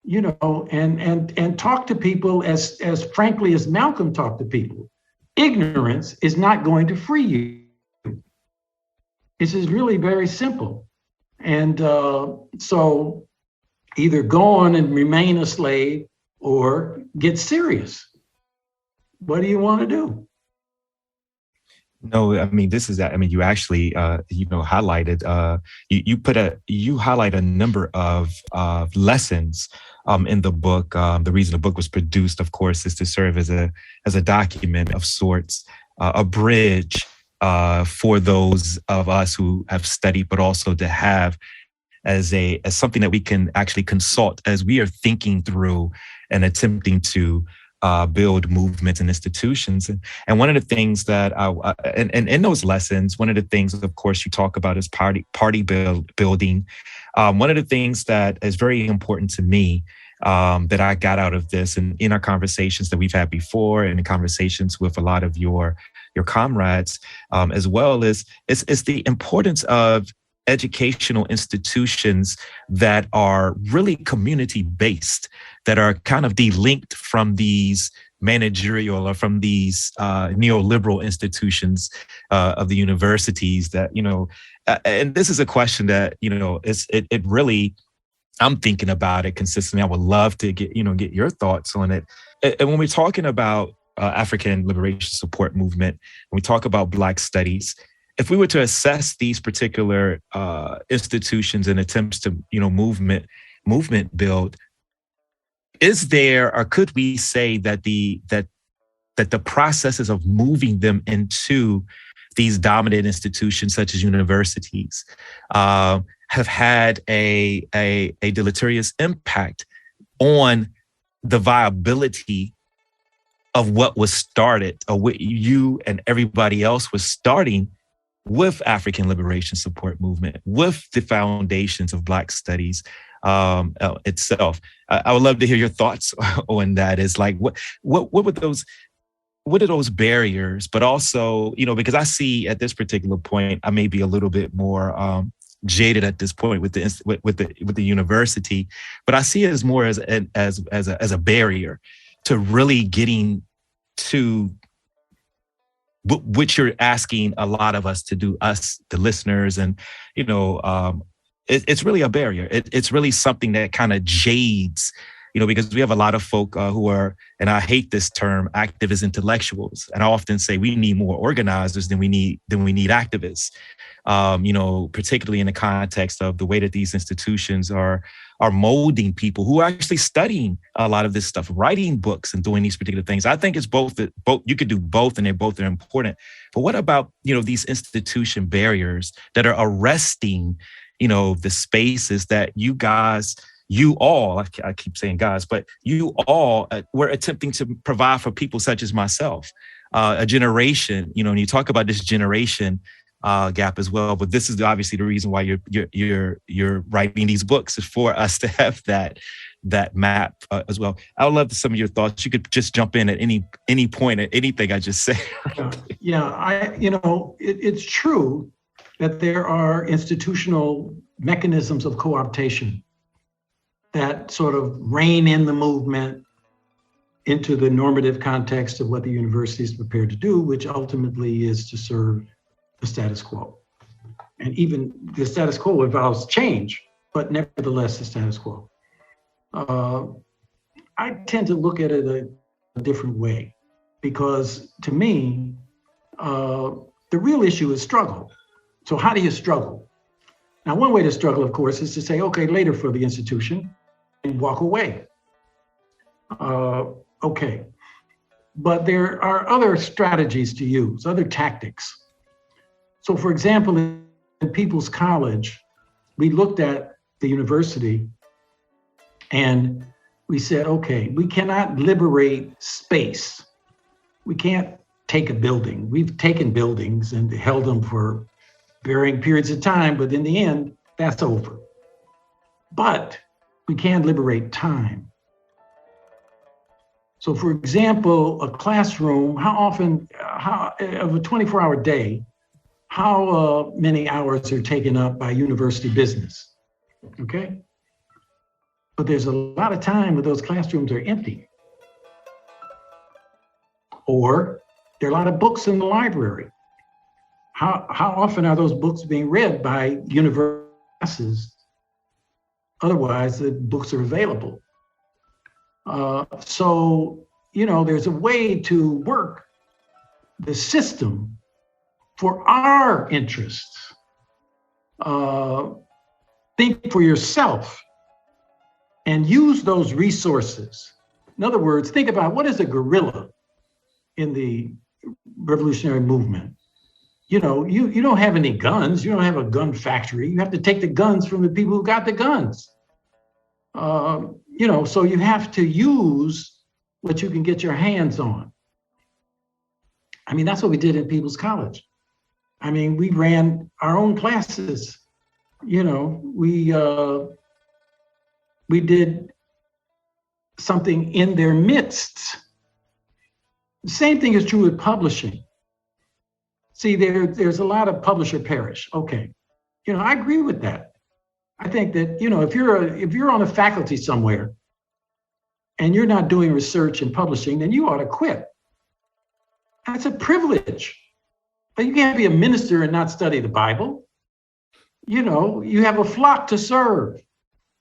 and talk to people as frankly as Malcolm talked to people. Ignorance is not going to free you. This is really very simple. And so either go on and remain a slave or get serious. What do you want to do? No, I mean, you actually, highlighted, you highlight a number of lessons in the book. The reason the book was produced, of course, is to serve as a document of sorts, a bridge for those of us who have studied, but also to have as something that we can actually consult as we are thinking through and attempting to build movements and institutions. And one of the things that and in those lessons, one of the things, of course, you talk about is party building. One of the things that is very important to me that I got out of this, and in our conversations that we've had before, and in conversations with a lot of your comrades, as well as it's the importance of educational institutions that are really community-based, that are kind of delinked from these managerial or from these neoliberal institutions of the universities that, and this is a question that, it really, I'm thinking about it consistently. I would love to get your thoughts on it. And when we're talking about African Liberation Support Movement, when we talk about Black studies, if we were to assess these particular institutions and attempts to, movement build, is there, or could we say that the processes of moving them into these dominant institutions, such as universities, have had a deleterious impact on the viability of what was started, or what you and everybody else was starting with African Liberation Support Movement, with the foundations of Black studies itself? I would love to hear your thoughts on that. Is like, what are those barriers? But also, because I see at this particular point, I may be a little bit more jaded at this point with the university, but I see it as more as a barrier to really getting to which you're asking a lot of us to do, us, the listeners, and it's really a barrier. It's really something that kind of jades, because we have a lot of folk who are, and I hate this term, activist intellectuals, and I often say we need more organizers than we need activists. Particularly in the context of the way that these institutions are molding people who are actually studying a lot of this stuff, writing books and doing these particular things. I think it's both. You could do both, and both are important. But what about these institution barriers that are arresting the spaces that you guys, you all, I keep saying guys, but you all were attempting to provide for people such as myself, a generation. And you talk about this generation gap as well, but this is obviously the reason why you're writing these books, is for us to have that map as well. I would love some of your thoughts. You could just jump in at any point at anything I just say. It's true that there are institutional mechanisms of co-optation that sort of rein in the movement into the normative context of what the university is prepared to do, which ultimately is to serve the status quo. And even the status quo involves change, but nevertheless, the status quo. I tend to look at it a different way, because to me, the real issue is struggle. So how do you struggle? Now, one way to struggle, of course, is to say, okay, later for the institution, and walk away. Okay. But there are other strategies to use, other tactics. So for example, in People's College, we looked at the university and we said, okay, we cannot liberate space. We can't take a building. We've taken buildings and held them for varying periods of time, but in the end, that's over. but we can liberate time. So for example, a classroom, how often, of a 24-hour day, how many hours are taken up by university business, okay? But there's a lot of time where those classrooms are empty. Or there are a lot of books in the library. How often are those books being read by university classes? Otherwise, the books are available. So, you know, there's a way to work the system for our interests. Think for yourself and use those resources. In other words, think about what is a guerrilla in the revolutionary movement. You know, you don't have any guns. You don't have a gun factory. You have to take the guns from the people who got the guns. You know, so you have to use what you can get your hands on. I mean, that's what we did in People's College. I mean, we ran our own classes. You know, we did something in their midst. The same thing is true with publishing. See, there's a lot of publisher perish. Okay, you know, I agree with that. I think that, you know, if you're on a faculty somewhere and you're not doing research and publishing, then you ought to quit. That's a privilege. But you can't be a minister and not study the Bible. You know, you have a flock to serve.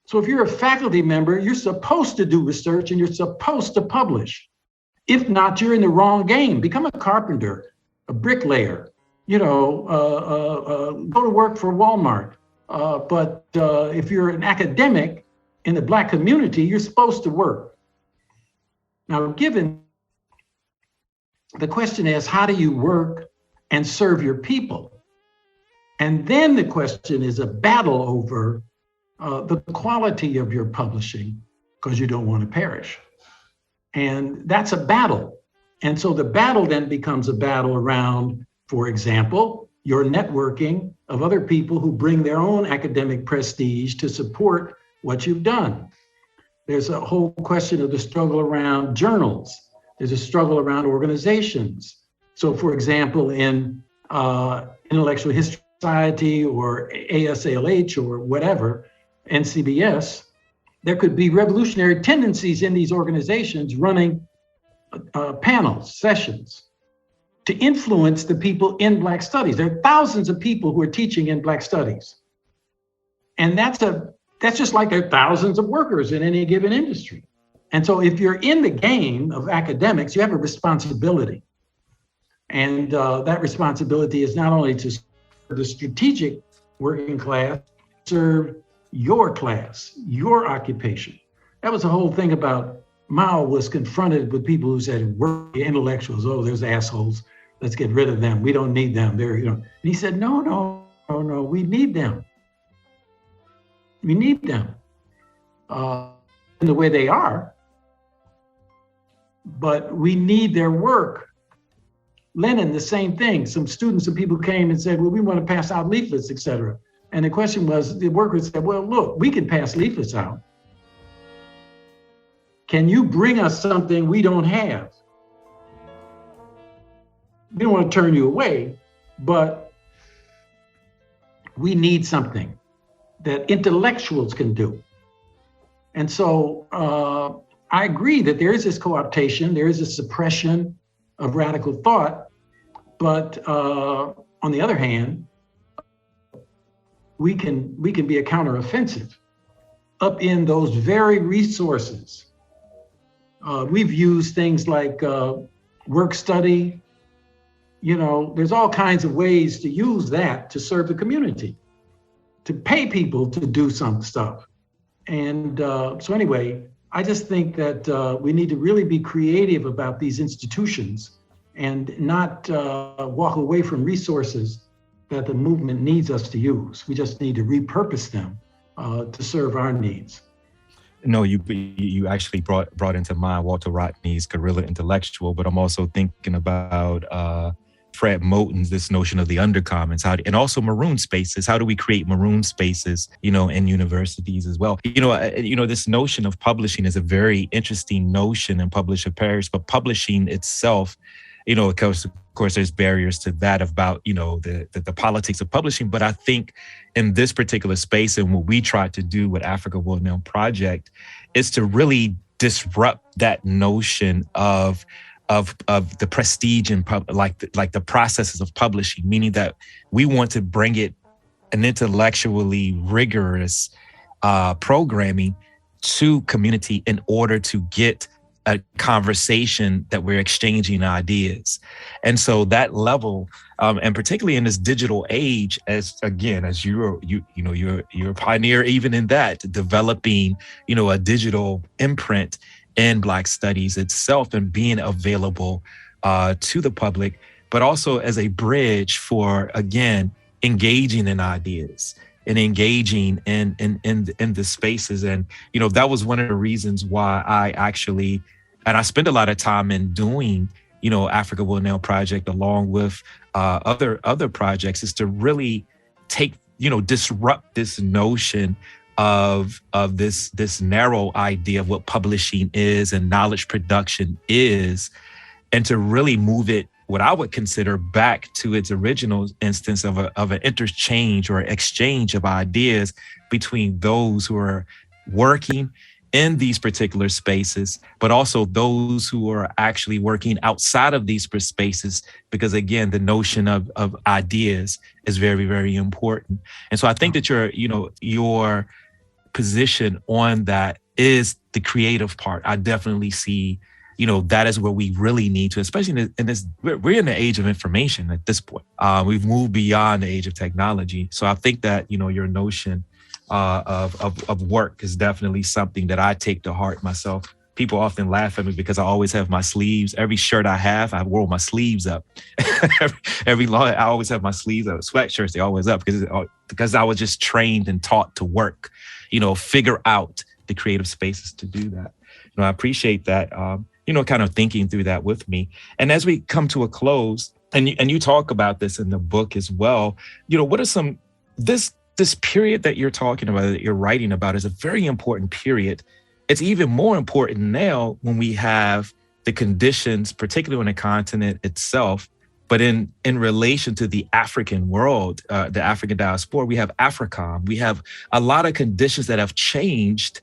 So if you're a faculty member, you're supposed to do research and you're supposed to publish. If not, you're in the wrong game. Become a carpenter, a bricklayer, you know, go to work for Walmart. But if you're an academic in the Black community, you're supposed to work. Now, given the question is, how do you work and serve your people? And then the question is a battle over the quality of your publishing, because you don't want to perish. And that's a battle. And so the battle then becomes a battle around, for example, your networking of other people who bring their own academic prestige to support what you've done. There's a whole question of the struggle around journals. There's a struggle around organizations. So for example, in Intellectual History Society or ASALH or whatever, NCBS, there could be revolutionary tendencies in these organizations running panels, sessions, to influence the people in Black studies. There are thousands of people who are teaching in Black studies. And that's just like there are thousands of workers in any given industry. And so if you're in the game of academics, you have a responsibility. And that responsibility is not only to serve the strategic working class, serve your class, your occupation. That was the whole thing about Mao was confronted with people who said, we're the intellectuals, oh, there's assholes, let's get rid of them, we don't need them. They're, you know. And he said, no, we need them. We need them in the way they are, but we need their work. Lenin, the same thing. Some students and people came and said, well, we want to pass out leaflets, et cetera. And the question was, the workers said, well, look, we can pass leaflets out. Can you bring us something we don't have? We don't want to turn you away, but we need something that intellectuals can do. And so I agree that there is this co-optation, there is a suppression of radical thought, but on the other hand, we can be a counteroffensive up in those very resources. We've used things like work study. You know, there's all kinds of ways to use that to serve the community, to pay people to do some stuff. And so anyway, I just think that we need to really be creative about these institutions and not walk away from resources that the movement needs us to use. We just need to repurpose them to serve our needs. No, you actually brought into mind Walter Rodney's guerrilla intellectual, but I'm also thinking about Fred Moten's, this notion of the undercommons, and also maroon spaces. How do we create maroon spaces, in universities as well? This notion of publishing is a very interesting notion in Publish or Perish, but publishing itself, of course, there's barriers to that about, the politics of publishing. But I think in this particular space, and what we tried to do with Africa Will Now Project is to really disrupt that notion of the prestige and like the processes of publishing, meaning that we want to bring it an intellectually rigorous programming to community in order to get a conversation that we're exchanging ideas. And so that level, and particularly in this digital age, as you're a pioneer even in that, developing, a digital imprint in Black studies itself and being available to the public, but also as a bridge for, again, engaging in ideas and engaging in the spaces. And, that was one of the reasons why I spend a lot of time in doing, Africa Will Now Project along with other projects, is to really take, disrupt this notion of this narrow idea of what publishing is and knowledge production is, and to really move it, what I would consider, back to its original instance of an interchange or exchange of ideas between those who are working in these particular spaces, but also those who are actually working outside of these spaces, because again, the notion of ideas is very, very important. And so I think that your position on that is the creative part. I definitely see, that is where we really need to, especially in this, we're in the age of information at this point. We've moved beyond the age of technology. So I think that, your notion of work is definitely something that I take to heart myself. People often laugh at me because I always have my sleeves. Every shirt I have, I roll my sleeves up. I always have my sleeves up. Sweatshirts, they always up because I was just trained and taught to work, figure out the creative spaces to do that. I appreciate that, kind of thinking through that with me. And as we come to a close, and you talk about this in the book as well, what are some, this period that you're talking about, that you're writing about, is a very important period. It's even more important now when we have the conditions, particularly on the continent itself, but in relation to the African world, the African diaspora, we have AFRICOM. We have a lot of conditions that have changed,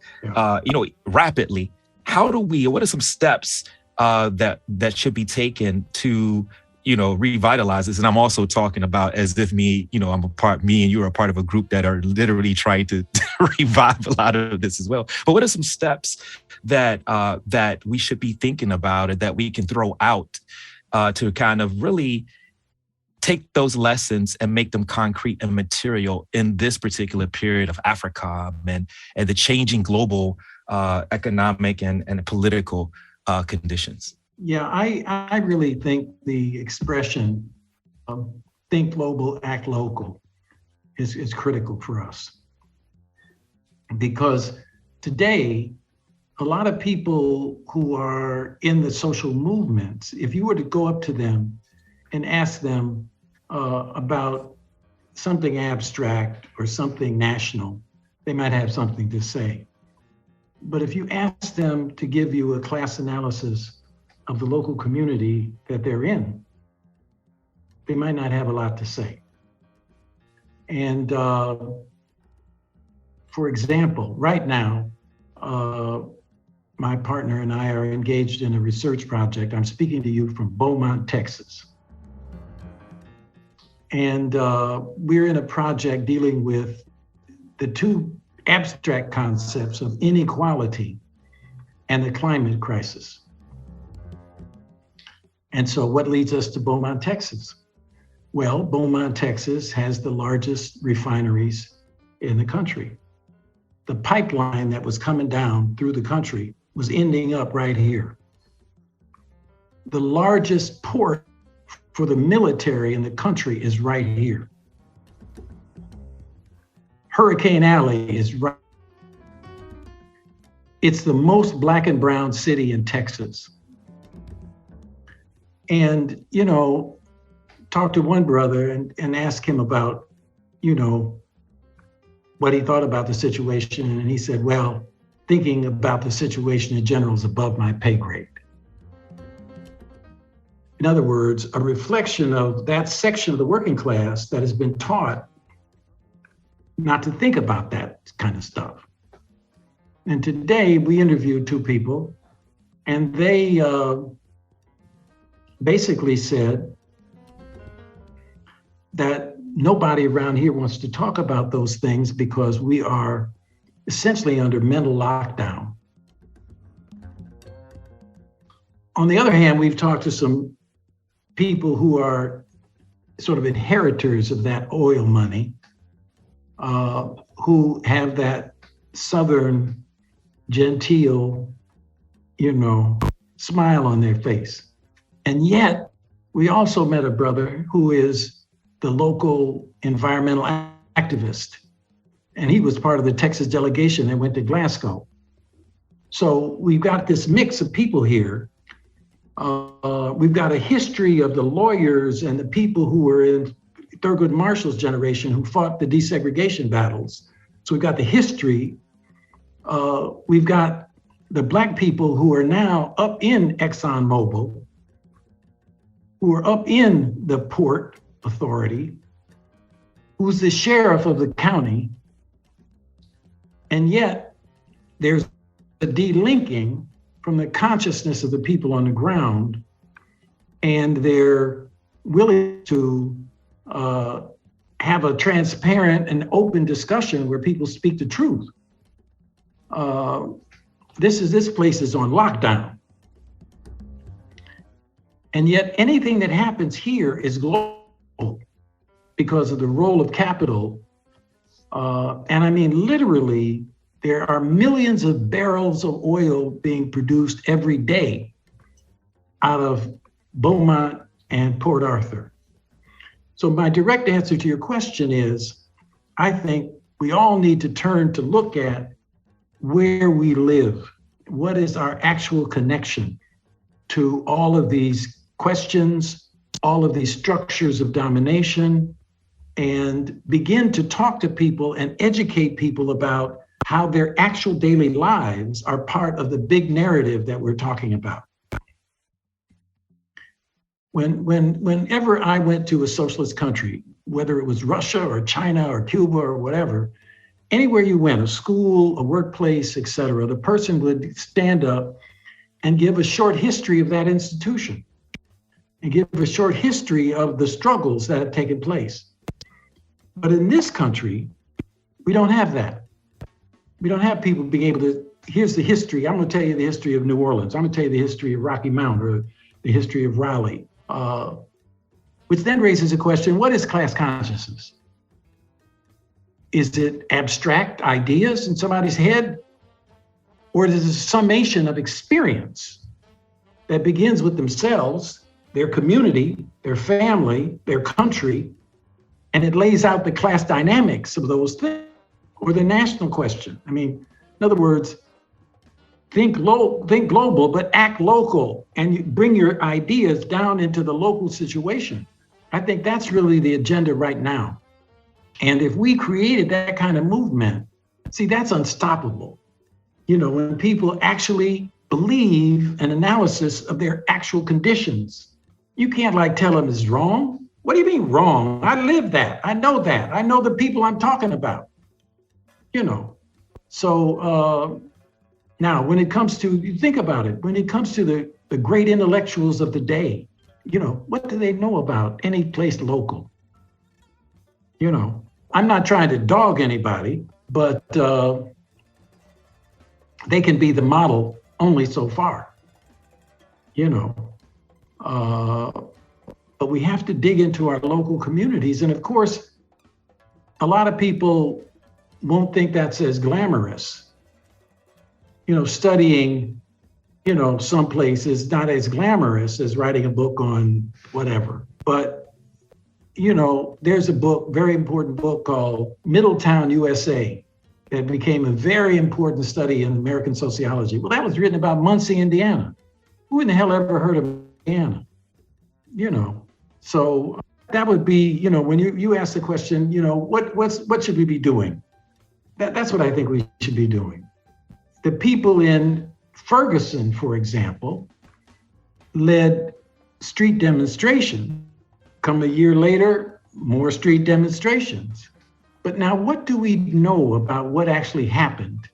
rapidly. What are some steps that should be taken to revitalize this? And I'm also talking about as if me and you are a part of a group that are literally trying to revive a lot of this as well. But what are some steps that we should be thinking about, and that we can throw out to kind of really take those lessons and make them concrete and material in this particular period of Africa and the changing global economic and political conditions? Yeah, I really think the expression think global, act local is critical for us. Because today, a lot of people who are in the social movements, if you were to go up to them and ask them about something abstract or something national, they might have something to say. But if you ask them to give you a class analysis of the local community that they're in, they might not have a lot to say. And for example, right now, my partner and I are engaged in a research project. I'm speaking to you from Beaumont, Texas. And we're in a project dealing with the two abstract concepts of inequality and the climate crisis. And so what leads us to Beaumont, Texas? Well, Beaumont, Texas has the largest refineries in the country. The pipeline that was coming down through the country was ending up right here. The largest port for the military in the country is right here. Hurricane Alley is right. It's the most Black and brown city in Texas. And, talked to one brother and asked him about, what he thought about the situation. And he said, well, thinking about the situation in general is above my pay grade. In other words, a reflection of that section of the working class that has been taught not to think about that kind of stuff. And today we interviewed two people, and they basically said that nobody around here wants to talk about those things because we are essentially under mental lockdown. On the other hand, we've talked to some people who are sort of inheritors of that oil money, who have that Southern genteel, smile on their face. And yet, we also met a brother who is the local environmental activist, and he was part of the Texas delegation that went to Glasgow. So we've got this mix of people here. We've got a history of the lawyers and the people who were in Thurgood Marshall's generation who fought the desegregation battles. So we've got the history. We've got the Black people who are now up in ExxonMobil, who are up in the Port Authority, who's the sheriff of the county. And yet there's a delinking from the consciousness of the people on the ground, and they're willing to have a transparent and open discussion where people speak the truth. This place is on lockdown. And yet anything that happens here is global because of the role of capital. And I mean, literally, there are millions of barrels of oil being produced every day out of Beaumont and Port Arthur. So my direct answer to your question is, I think we all need to turn to look at where we live. What is our actual connection to all of these questions, all of these structures of domination, and begin to talk to people and educate people about how their actual daily lives are part of the big narrative that we're talking about. Whenever I went to a socialist country, whether it was Russia or China or Cuba or whatever, anywhere you went, a school, a workplace, et cetera, the person would stand up and give a short history of that institution and give a short history of the struggles that have taken place. But in this country, we don't have that. We don't have people being able to, here's the history. I'm gonna tell you the history of New Orleans. I'm gonna tell you the history of Rocky Mount or the history of Raleigh, which then raises a question, what is class consciousness? Is it abstract ideas in somebody's head? Or is it a summation of experience that begins with themselves, their community, their family, their country, and it lays out the class dynamics of those things, or the national question? I mean, in other words, think global, but act local, and you bring your ideas down into the local situation. I think that's really the agenda right now. And if we created that kind of movement, see, that's unstoppable. When people actually believe an analysis of their actual conditions, you can't tell them it's wrong. What do you mean wrong? I live that. I know that. I know the people I'm talking about. So now when it comes to, you think about it, when it comes to the great intellectuals of the day, what do they know about any place local? I'm not trying to dog anybody, but they can be the model only so far, but we have to dig into our local communities. And of course, a lot of people won't think that's as glamorous. Studying, someplace is not as glamorous as writing a book on whatever. But, there's a book, very important book called Middletown, USA, that became a very important study in American sociology. Well, that was written about Muncie, Indiana. Who in the hell ever heard of Indiana? So that would be, when you ask the question, what should we be doing? That's what I think we should be doing. The people in Ferguson, for example, led street demonstrations. Come a year later, more street demonstrations. But now what do we know about what actually happened?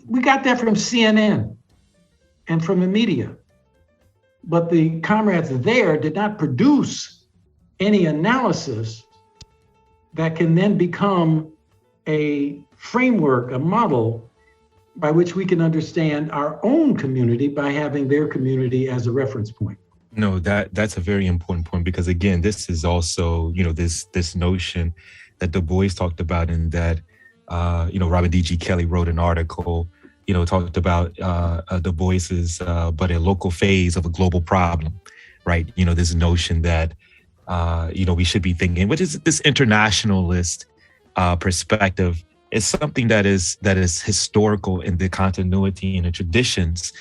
We got that from CNN and from the media. But the comrades there did not produce any analysis that can then become a framework, a model by which we can understand our own community by having their community as a reference point. No, that's a very important point, because again, this is also, this notion that Du Bois talked about, and that, Robert D.G. Kelly wrote an article, talked about Du Bois's, but a local phase of a global problem, right? This notion that, we should be thinking, which is this internationalist perspective, is something that is historical in the continuity and the traditions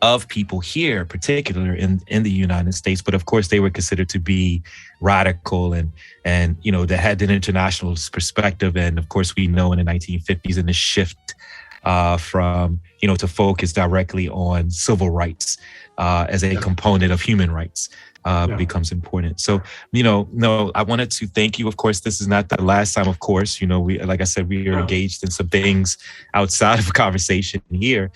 of people here, particularly in the United States. But of course, they were considered to be radical and they had an internationalist perspective. And of course, we know in the 1950s and the shift from, to focus directly on civil rights as a component of human rights becomes important. So, I wanted to thank you. Of course, this is not the last time, of course, we, like I said, we are engaged in some things outside of a conversation here.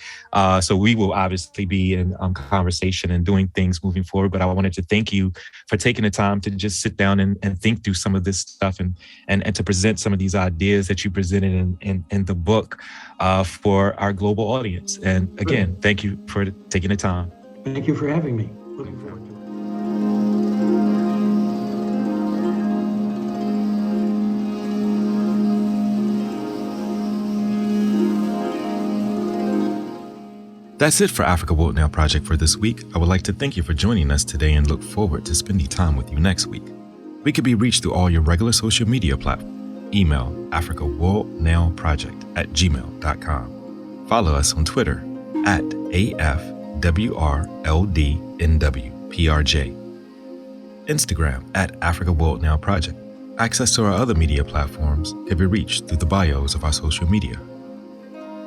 So we will obviously be in conversation and doing things moving forward. But I wanted to thank you for taking the time to just sit down and think through some of this stuff and to present some of these ideas that you presented in the book for our global audience. And again, thank you for taking the time. Thank you for having me. Looking forward to it. That's it for Africa World Now Project for this week. I would like to thank you for joining us today and look forward to spending time with you next week. We can be reached through all your regular social media platforms. Email africaworldnowproject@gmail.com. Follow us on Twitter @AFWRLDNWPRJ. Instagram @Africa World Now Project. Access to our other media platforms can be reached through the bios of our social media.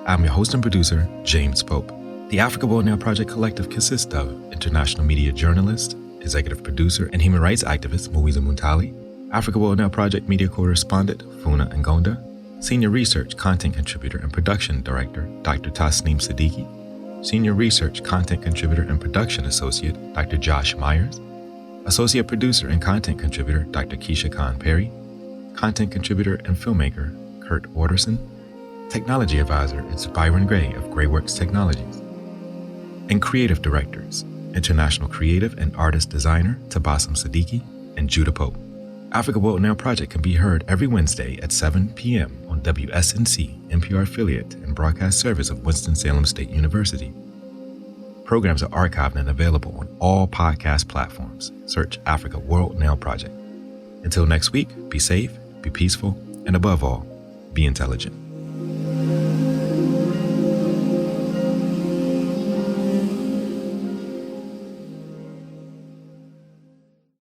I'm your host and producer, James Pope. The Africa World Now Project Collective consists of international media journalist, executive producer, and human rights activist Muiza Muntali, Africa World Now Project media correspondent Funa Ngonda, senior research content contributor and production director Dr. Tasneem Siddiqui, senior research content contributor and production associate Dr. Josh Myers, associate producer and content contributor Dr. Keisha Khan Perry, content contributor and filmmaker Kurt Watterson, technology advisor is Byron Gray of Grayworks Technologies, and creative directors, international creative and artist designer Tabassum Siddiqui and Judah Pope. Africa World Now Project can be heard every Wednesday at 7 p.m. on WSNC, NPR affiliate and broadcast service of Winston-Salem State University. Programs are archived and available on all podcast platforms. Search Africa World Now Project. Until next week, be safe, be peaceful, and above all, be intelligent.